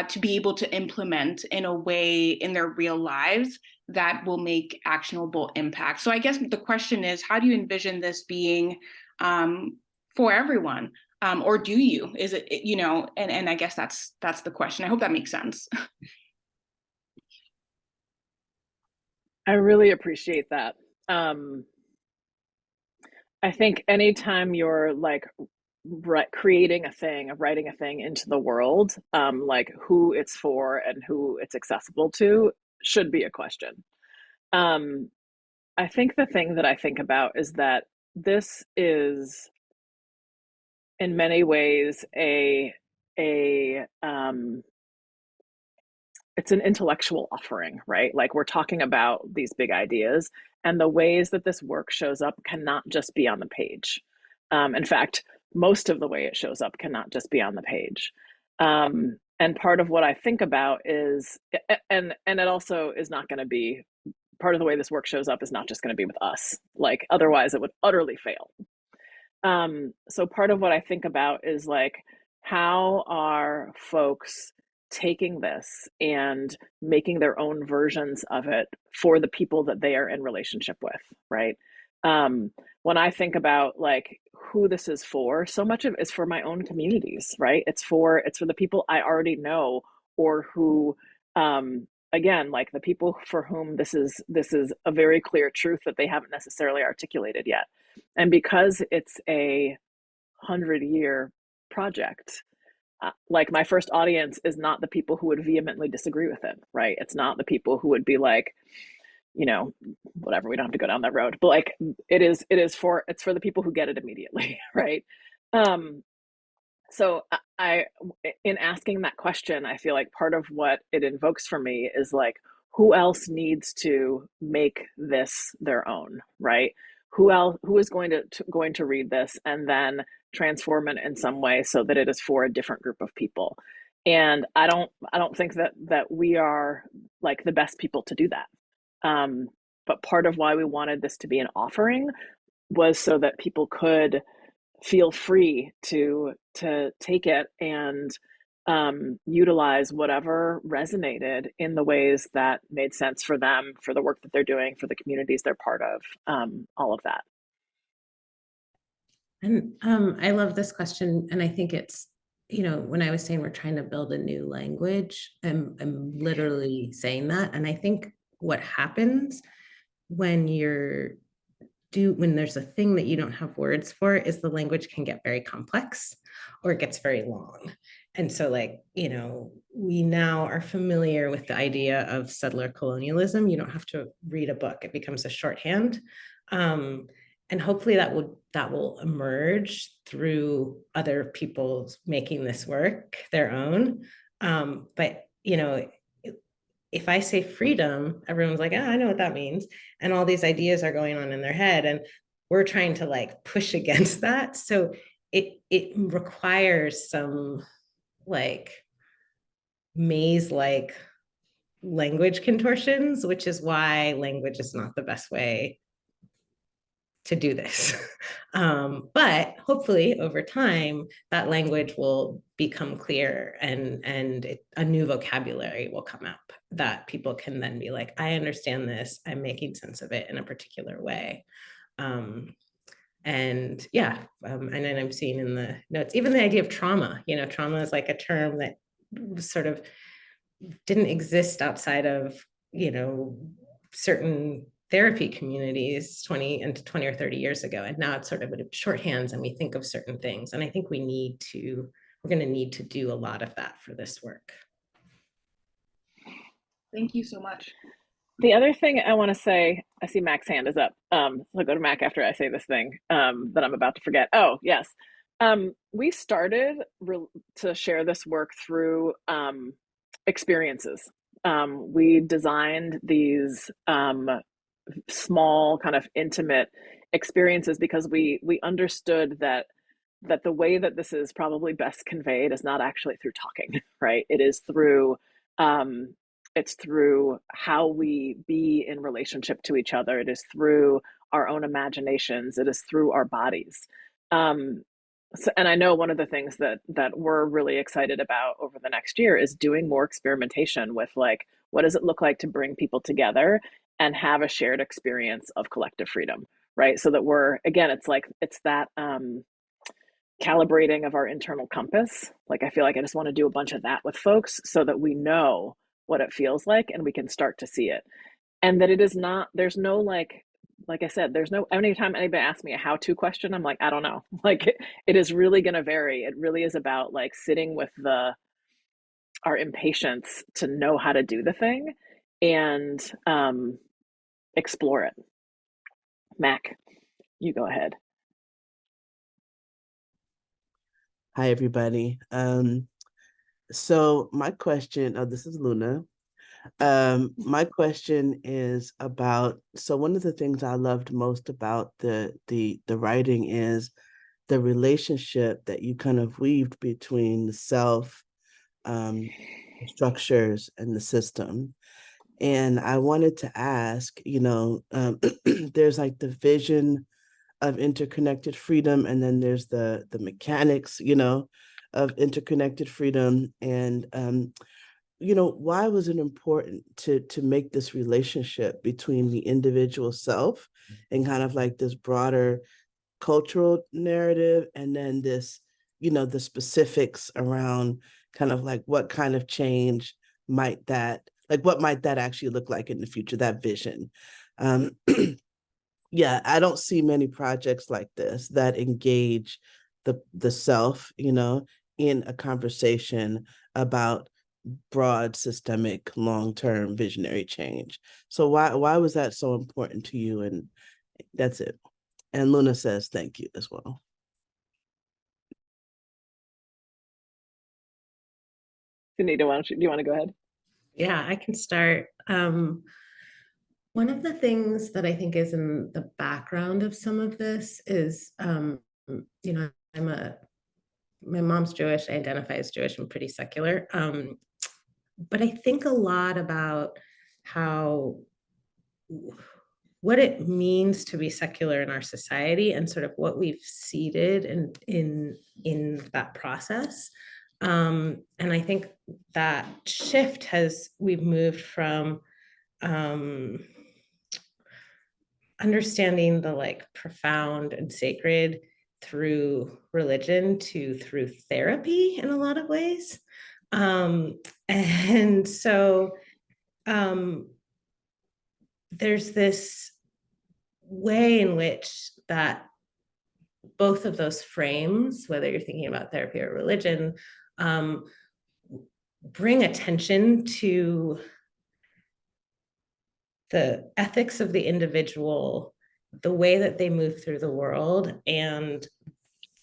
to be able to implement in a way in their real lives that will make actionable impact. So I guess the question is, how do you envision this being for everyone? Or do you? Is it, and I guess that's the question. I hope that makes sense. I really appreciate that. I think anytime you're like creating a thing, writing a thing into the world, like who it's for and who it's accessible to should be a question. I think the thing that I think about is that this is in many ways it's an intellectual offering, right? Like we're talking about these big ideas, and the ways that this work shows up cannot just be on the page. In fact, most of the way it shows up cannot just be on the page. And part of what I think about is, and it also is not going to be, part of the way this work shows up is not just going to be with us. Like otherwise it would utterly fail. So part of what I think about is like, how are folks taking this and making their own versions of it for the people that they are in relationship with, right? When I think about like who this is for, so much of it is for my own communities, right? It's for the people I already know, or who, again, like the people for whom this is a very clear truth that they haven't necessarily articulated yet. And because it's a 100-year project, like my first audience is not the people who would vehemently disagree with it, right? It's not the people who would be like, whatever, we don't have to go down that road, but like it's for the people who get it immediately, right? So in asking that question, I feel like part of what it invokes for me is like, who else needs to make this their own, right? Who is going to read this and then transform it in some way so that it is for a different group of people? And I don't think that we are like the best people to do that. But part of why we wanted this to be an offering was so that people could feel free to take it and utilize whatever resonated in the ways that made sense for them, for the work that they're doing, for the communities they're part of, all of that. And I love this question. And I think it's, when I was saying we're trying to build a new language, I'm literally saying that. And I think what happens when when there's a thing that you don't have words for is the language can get very complex or it gets very long. And so like, we now are familiar with the idea of settler colonialism. You don't have to read a book, it becomes a shorthand. And hopefully that will emerge through other people making this work their own. But if I say freedom, everyone's like, I know what that means. And all these ideas are going on in their head. And we're trying to like push against that. So it requires some like maze-like language contortions, which is why language is not the best way to do this. But hopefully over time, that language will become clear and a new vocabulary will come up that people can then be like, I understand this, I'm making sense of it in a particular way. And then I'm seeing in the notes, even the idea of trauma, trauma is like a term that sort of didn't exist outside of, certain therapy communities 20 or 30 years ago. And now it's sort of shorthands and we think of certain things. And I think we're going to need to do a lot of that for this work. Thank you so much. The other thing I want to say, I see Mac's hand is up. So I'll go to Mac after I say this thing that I'm about to forget. Oh, yes. We started to share this work through experiences. We designed these small kind of intimate experiences because we understood that the way that this is probably best conveyed is not actually through talking, right? It is through it's through how we be in relationship to each other. It is through our own imaginations. It is through our bodies. And I know one of the things that we're really excited about over the next year is doing more experimentation with like, what does it look like to bring people together and have a shared experience of collective freedom, right? So that it's that calibrating of our internal compass. Like, I feel like I just want to do a bunch of that with folks so that we know what it feels like and we can start to see it. And that it is not, there's no like I said, there's no, anytime anybody asks me a how-to question, I'm like, I don't know. Like it is really going to vary. It really is about like sitting with our impatience to know how to do the thing and explore it. Mac, you go ahead. Hi, everybody. So my question, this is Luna. My question is about, so one of the things I loved most about the writing is the relationship that you kind of weaved between the self, structures, and the system. And I wanted to ask, there's like the vision of interconnected freedom, and then there's the mechanics, of interconnected freedom. And why was it important to make this relationship between the individual self and kind of like this broader cultural narrative, and then this, the specifics around kind of like what kind of change might that actually look like in the future, that vision? Yeah, I don't see many projects like this that engage the self, in a conversation about broad, systemic, long-term visionary change. So why was that so important to you? And that's it. And Luna says thank you as well. Sunita, do you want to go ahead? Yeah, I can start. One of the things that I think is in the background of some of this is, you know, my mom's Jewish, I identify as Jewish, I'm pretty secular. But I think a lot about how what it means to be secular in our society and sort of what we've seeded in that process. And I think that shift we've moved from understanding the like profound and sacred through religion to through therapy in a lot of ways. And so um, there's this way in which that both of those frames, whether you're thinking about therapy or religion, um, bring attention to the ethics of the individual, the way that they move through the world, and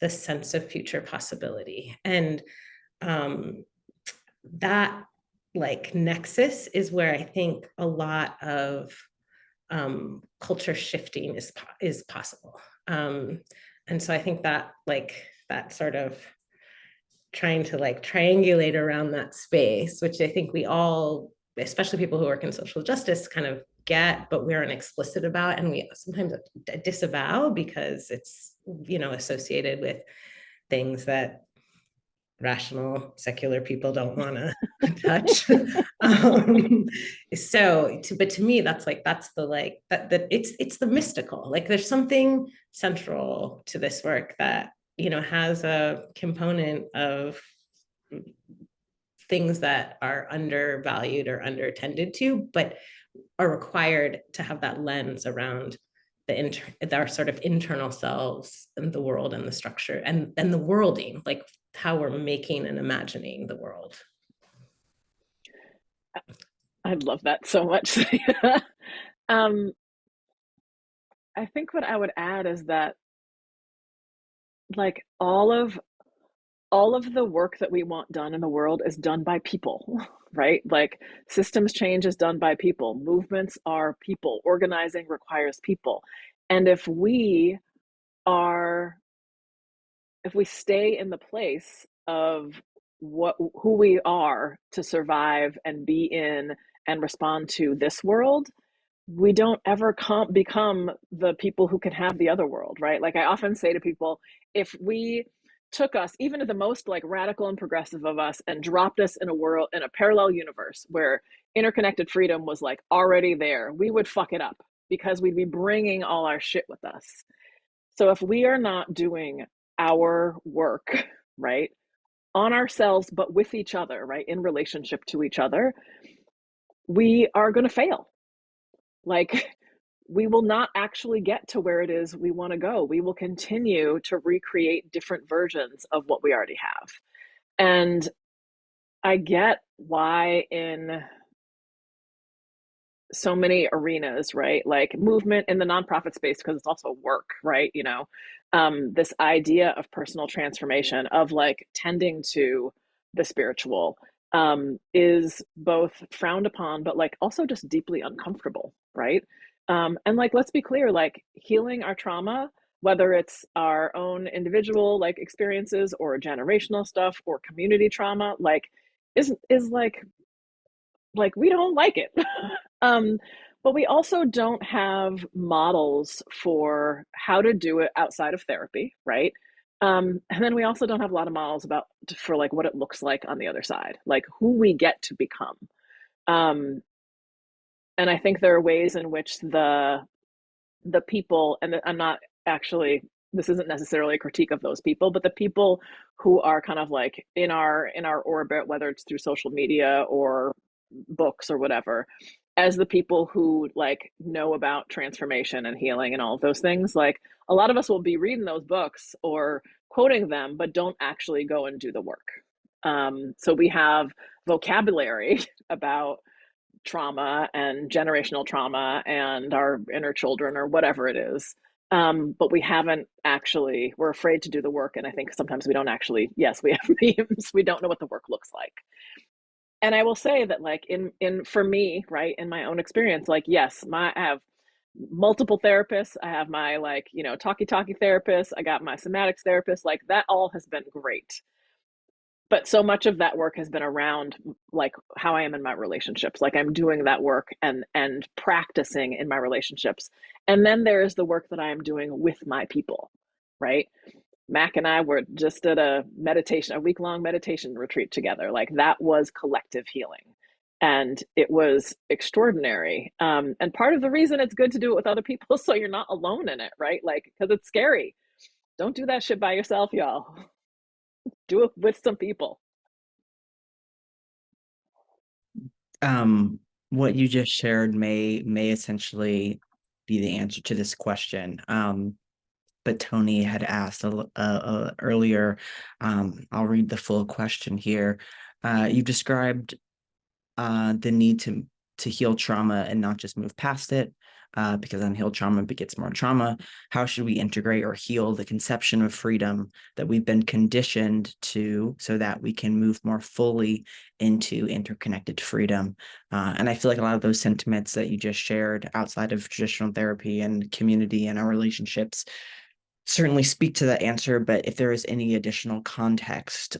the sense of future possibility. And that like nexus is where I think a lot of culture shifting is possible. And so I think that like that sort of trying to like triangulate around that space, which I think we all, especially people who work in social justice, kind of get, but we aren't explicit about, and we sometimes disavow because it's, you know, associated with things that rational secular people don't want to touch. But to me, that's the like that it's the mystical. Like there's something central to this work that, you know, has a component of things that are undervalued or undertended to, but are required to have that lens around our sort of internal selves and the world and the structure and the worlding, like how we're making and imagining the world. I love that so much. I think what I would add is that like all of the work that we want done in the world is done by people, right? Like systems change is done by people. Movements are people. Organizing requires people. And if we stay in the place of who we are to survive and be in and respond to this world, we don't ever become the people who can have the other world, right? Like I often say to people, if we took us, even to the most like radical and progressive of us, and dropped us in a parallel universe where interconnected freedom was like already there, we would fuck it up because we'd be bringing all our shit with us. So if we are not doing our work, right, on ourselves, but with each other, right, in relationship to each other, we are going to fail. Like, we will not actually get to where it is we want to go. We will continue to recreate different versions of what we already have. And I get why in so many arenas, right? Like movement in the nonprofit space, because it's also work, right? You know, this idea of personal transformation, of like tending to the spiritual, is both frowned upon, but like also just deeply uncomfortable, right? And like, let's be clear, like healing our trauma, whether it's our own individual like experiences or generational stuff or community trauma, like is like we don't like it. But we also don't have models for how to do it outside of therapy, right? And then we also don't have a lot of models for like what it looks like on the other side, like who we get to become. Um, and I think there are ways in which the people, and I'm not actually, this isn't necessarily a critique of those people, but the people who are kind of like in our orbit, whether it's through social media or books or whatever, as the people who like know about transformation and healing and all of those things, like a lot of us will be reading those books or quoting them, but don't actually go and do the work. So we have vocabulary about trauma and generational trauma and our inner children or whatever it is. But we haven't actually, we're afraid to do the work. And I think sometimes we don't actually, yes, we have memes, we don't know what the work looks like. and I will say that like in for me, right, in my own experience, like yes, I have multiple therapists. I have my like, talkie therapist. I got my somatics therapist. Like that all has been great. But so much of that work has been around like how I am in my relationships. Like I'm doing that work and practicing in my relationships. And then there is the work that I am doing with my people, right? Mac and I were just at a week-long meditation retreat together. Like that was collective healing. And it was extraordinary. And part of the reason it's good to do it with other people so you're not alone in it, right? Like, because it's scary. Don't do that shit by yourself, y'all. Do it with some people. What you just shared may essentially be the answer to this question. But Tony had asked earlier. I'll read the full question here. You described the need to heal trauma and not just move past it, because unhealed trauma begets more trauma. How should we integrate or heal the conception of freedom that we've been conditioned to so that we can move more fully into interconnected freedom? And I feel like a lot of those sentiments that you just shared outside of traditional therapy and community and our relationships certainly speak to that answer, but if there is any additional context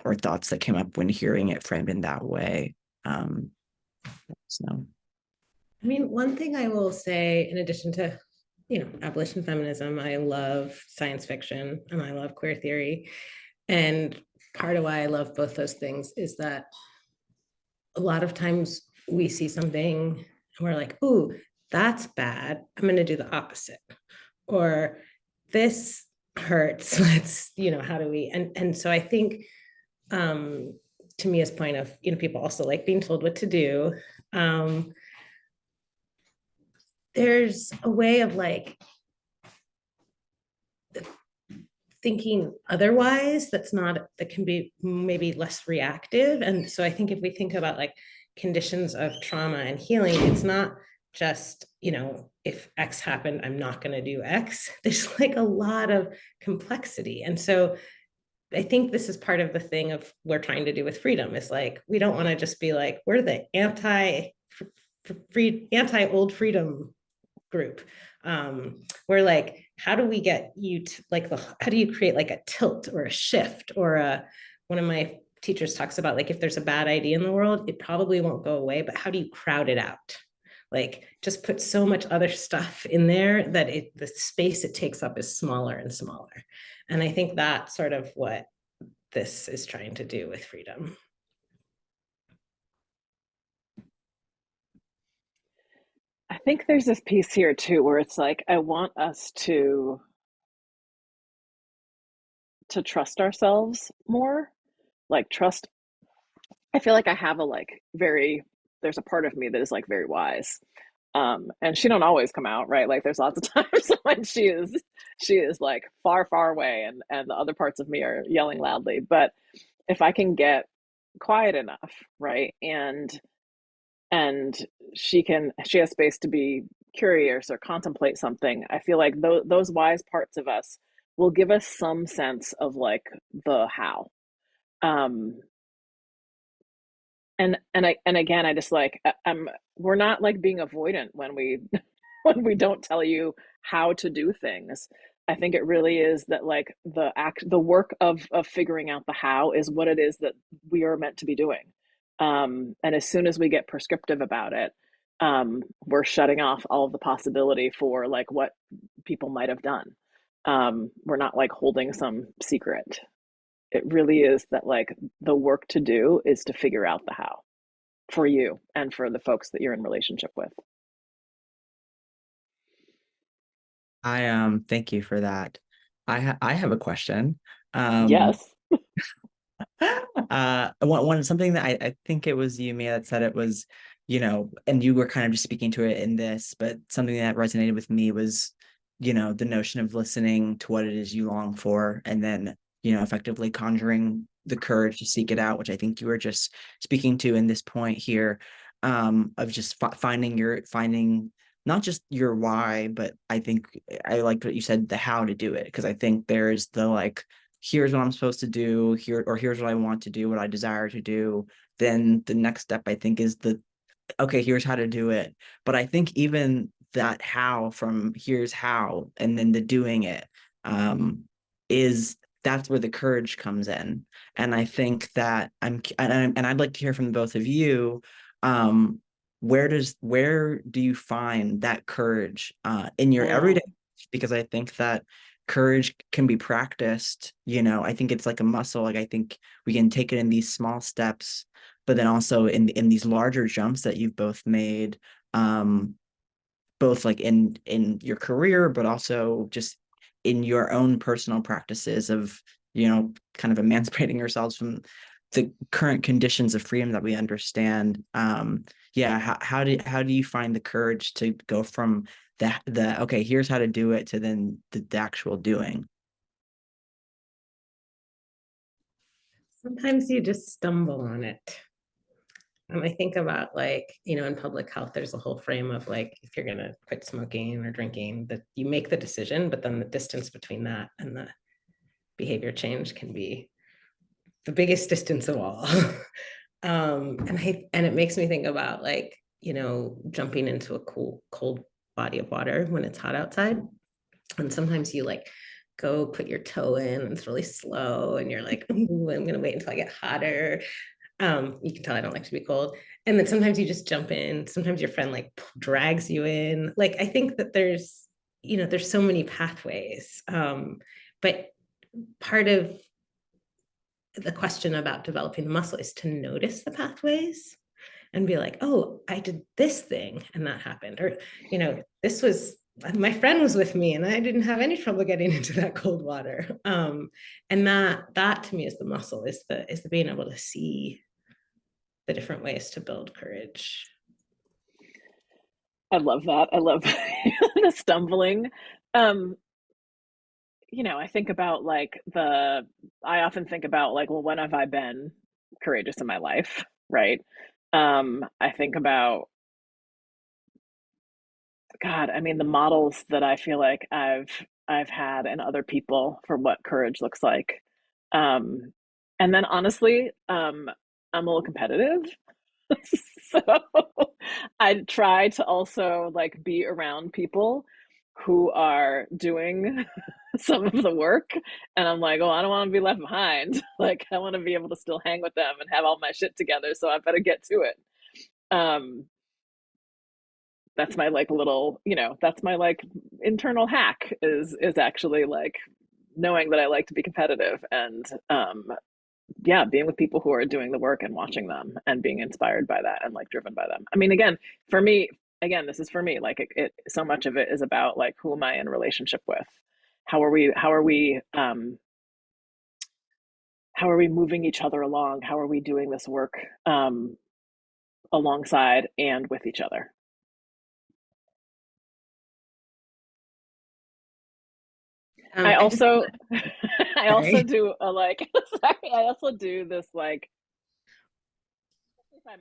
or thoughts that came up when hearing it framed in that way, so. I mean, one thing I will say, in addition to, abolition feminism, I love science fiction and I love queer theory. And part of why I love both those things is that a lot of times we see something and we're like, ooh, that's bad. I'm going to do the opposite. Or this hurts. Let's, how do we? And so I think, to Mia's point of, people also like being told what to do. There's a way of like thinking otherwise that can be maybe less reactive. And so I think if we think about like conditions of trauma and healing, it's not just, if X happened, I'm not going to do X. There's like a lot of complexity. And so I think this is part of the thing of we're trying to do with freedom is like, we don't want to just be like, we're the anti-old freedom group. We're like, how do we get you to like, how do you create like a tilt or a shift or one of my teachers talks about like, if there's a bad idea in the world, it probably won't go away, but how do you crowd it out? Like just put so much other stuff in there that the space it takes up is smaller and smaller. And I think that's sort of what this is trying to do with freedom. I think there's this piece here too, where it's like, I want us to trust ourselves more, like trust. I feel like I have a like there's a part of me that is like very wise. And she don't always come out, right? Like there's lots of times when she is like far, far away and the other parts of me are yelling loudly. But if I can get quiet enough, right? And she has space to be curious or contemplate something, I feel like those wise parts of us will give us some sense of like the how. And again, I just like we're not like being avoidant when we when we don't tell you how to do things. I think it really is that like the work of figuring out the how is what it is that we are meant to be doing. And as soon as we get prescriptive about it, we're shutting off all of the possibility for like what people might have done. We're not like holding some secret. It really is that like the work to do is to figure out the how for you and for the folks that you're in relationship with. Thank you for that. I have a question. Yes. Something that I think it was you, Mia, that said it was, and you were kind of just speaking to it in this, but something that resonated with me was, the notion of listening to what it is you long for, and then, effectively conjuring the courage to seek it out, which I think you were just speaking to in this point here, of just finding not just your why, but I think I liked what you said, the how to do it, because I think there's the like, here's what I'm supposed to do here, or here's what I want to do, what I desire to do. then the next step, I think, is okay, here's how to do it. But I think even that how from here's how and then the doing it is that's where the courage comes in. And I think that and I'd like to hear from both of you. Where do you find that courage in your everyday? Because I think that courage can be practiced. I think it's like a muscle. Like I think we can take it in these small steps, but then also in these larger jumps that you've both made, both like in your career, but also just in your own personal practices of kind of emancipating yourselves from the current conditions of freedom that we understand. Yeah, how do you find the courage to go from the okay, here's how to do it to then the actual doing? Sometimes you just stumble on it. I think about in public health, there's a whole frame of if you're going to quit smoking or drinking, that you make the decision, but then the distance between that and the behavior change can be the biggest distance of all. And it makes me think about jumping into a cold body of water when it's hot outside. And sometimes you go put your toe in and it's really slow and you're like, ooh, I'm going to wait until I get hotter. You can tell I don't like to be cold. And then sometimes you just jump in. Sometimes your friend drags you in. I think that there's so many pathways. But part of the question about developing the muscle is to notice the pathways and be like, oh, I did this thing and that happened. Or, this was, my friend was with me and I didn't have any trouble getting into that cold water. And that to me is the muscle, is the being able to see the different ways to build courage. I love that. I love the stumbling. I think about I often think about well, when have I been courageous in my life, right? I think about, God, I mean, the models that I feel like I've had and other people for what courage looks like. And then honestly, I'm a little competitive. So I try to also be around people who are doing some of the work, and I'm like, oh, I don't want to be left behind. I want to be able to still hang with them and have all my shit together, so I better get to it. That's my little, that's my internal hack is actually knowing that I like to be competitive and yeah, being with people who are doing the work and watching them and being inspired by that and driven by them. I mean, again, for me, this is for me, it so much of it is about who am I in relationship with? How are we moving each other along? How are we doing this work alongside and with each other? I also I also do sorry, I also do this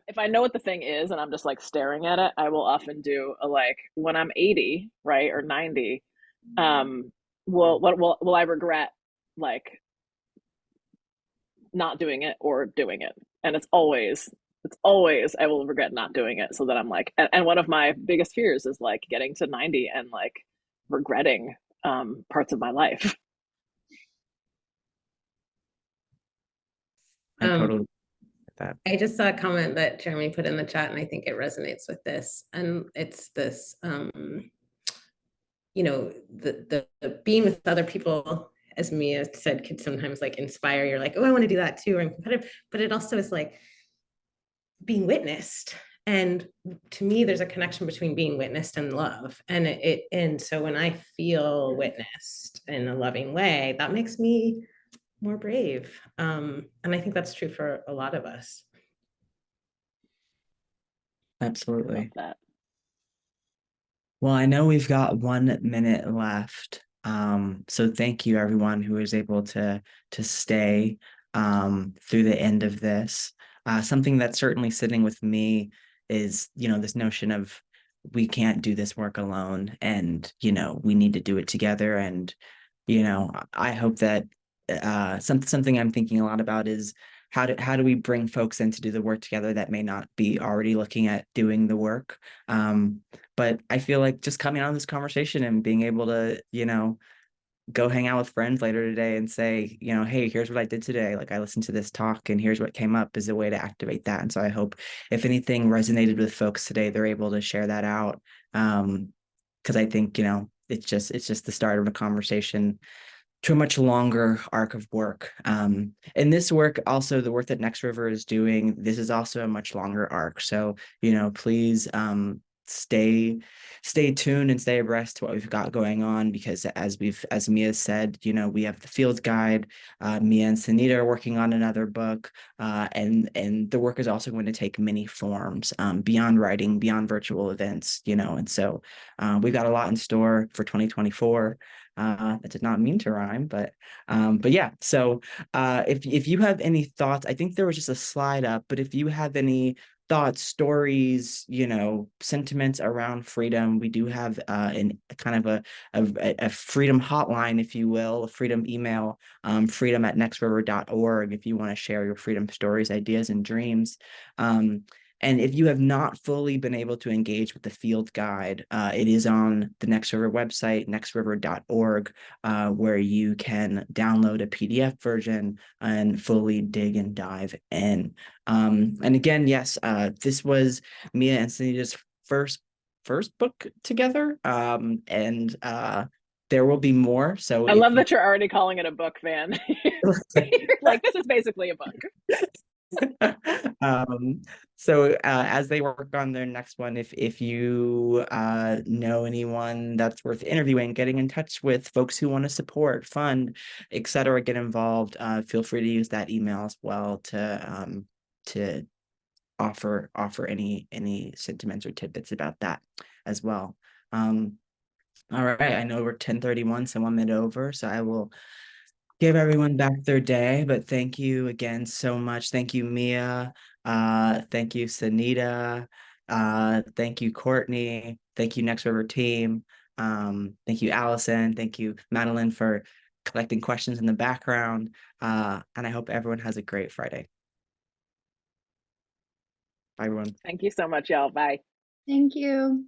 if I know what the thing is and I'm just staring at it, I will often do a when I'm 80, right, or 90, will I regret not doing it or doing it? And it's always I will regret not doing it, so that I'm and one of my biggest fears is getting to 90 and regretting parts of my life. I totally get that. I just saw a comment that Jeremy put in the chat, and I think it resonates with this. And it's this, the being with other people, as Mia said, could sometimes inspire. You're like, oh, I want to do that too, or I'm competitive. But it also is being witnessed. And to me, there's a connection between being witnessed and love. And so when I feel witnessed in a loving way, that makes me more brave. And I think that's true for a lot of us. Absolutely. I love that. Well, I know we've got 1 minute left. So thank you everyone who was able to stay through the end of this. Something that's certainly sitting with me is, this notion of we can't do this work alone, and we need to do it together. And I hope that something I'm thinking a lot about is how do we bring folks in to do the work together that may not be already looking at doing the work. But I feel like just coming on this conversation and being able to, go hang out with friends later today and say, hey, here's what I did today. Like I listened to this talk and here's what came up is a way to activate that. And so I hope if anything resonated with folks today, they're able to share that out. Because I think, it's just the start of a conversation to a much longer arc of work. And this work, also the work that Next River is doing, this is also a much longer arc. So, please stay tuned and stay abreast to what we've got going on, because as Mia said, we have the field guide. Mia and Sunita are working on another book, and the work is also going to take many forms, beyond writing, beyond virtual events, and so we've got a lot in store for 2024. That did not mean to rhyme, but yeah. So if you have any thoughts, I think there was just a slide up, but if you have any thoughts, stories, sentiments around freedom, we do have in kind of a freedom hotline, if you will, a freedom email, freedom@nextriver.org, if you want to share your freedom stories, ideas, and dreams. And if you have not fully been able to engage with the field guide, it is on the Next River website, nextriver.org, where you can download a PDF version and fully dig and dive in. And again, yes, this was Mia and Sunita's first book together, and there will be more. So I love that you're already calling it a book, Van. You're like, this is basically a book. So as they work on their next one, if you know anyone that's worth interviewing, getting in touch with folks who want to support, fund, etc., get involved, feel free to use that email as well to offer any sentiments or tidbits about that as well. All right, I know we're 10:31, so 1 minute over, so I will give everyone back their day, but thank you again so much. Thank you, Mia. Thank you, Sunita. Thank you, Courtney. Thank you, Next River team. Thank you, Allison. Thank you, Madeline, for collecting questions in the background. And I hope everyone has a great Friday. Bye, everyone. Thank you so much, y'all. Bye. Thank you.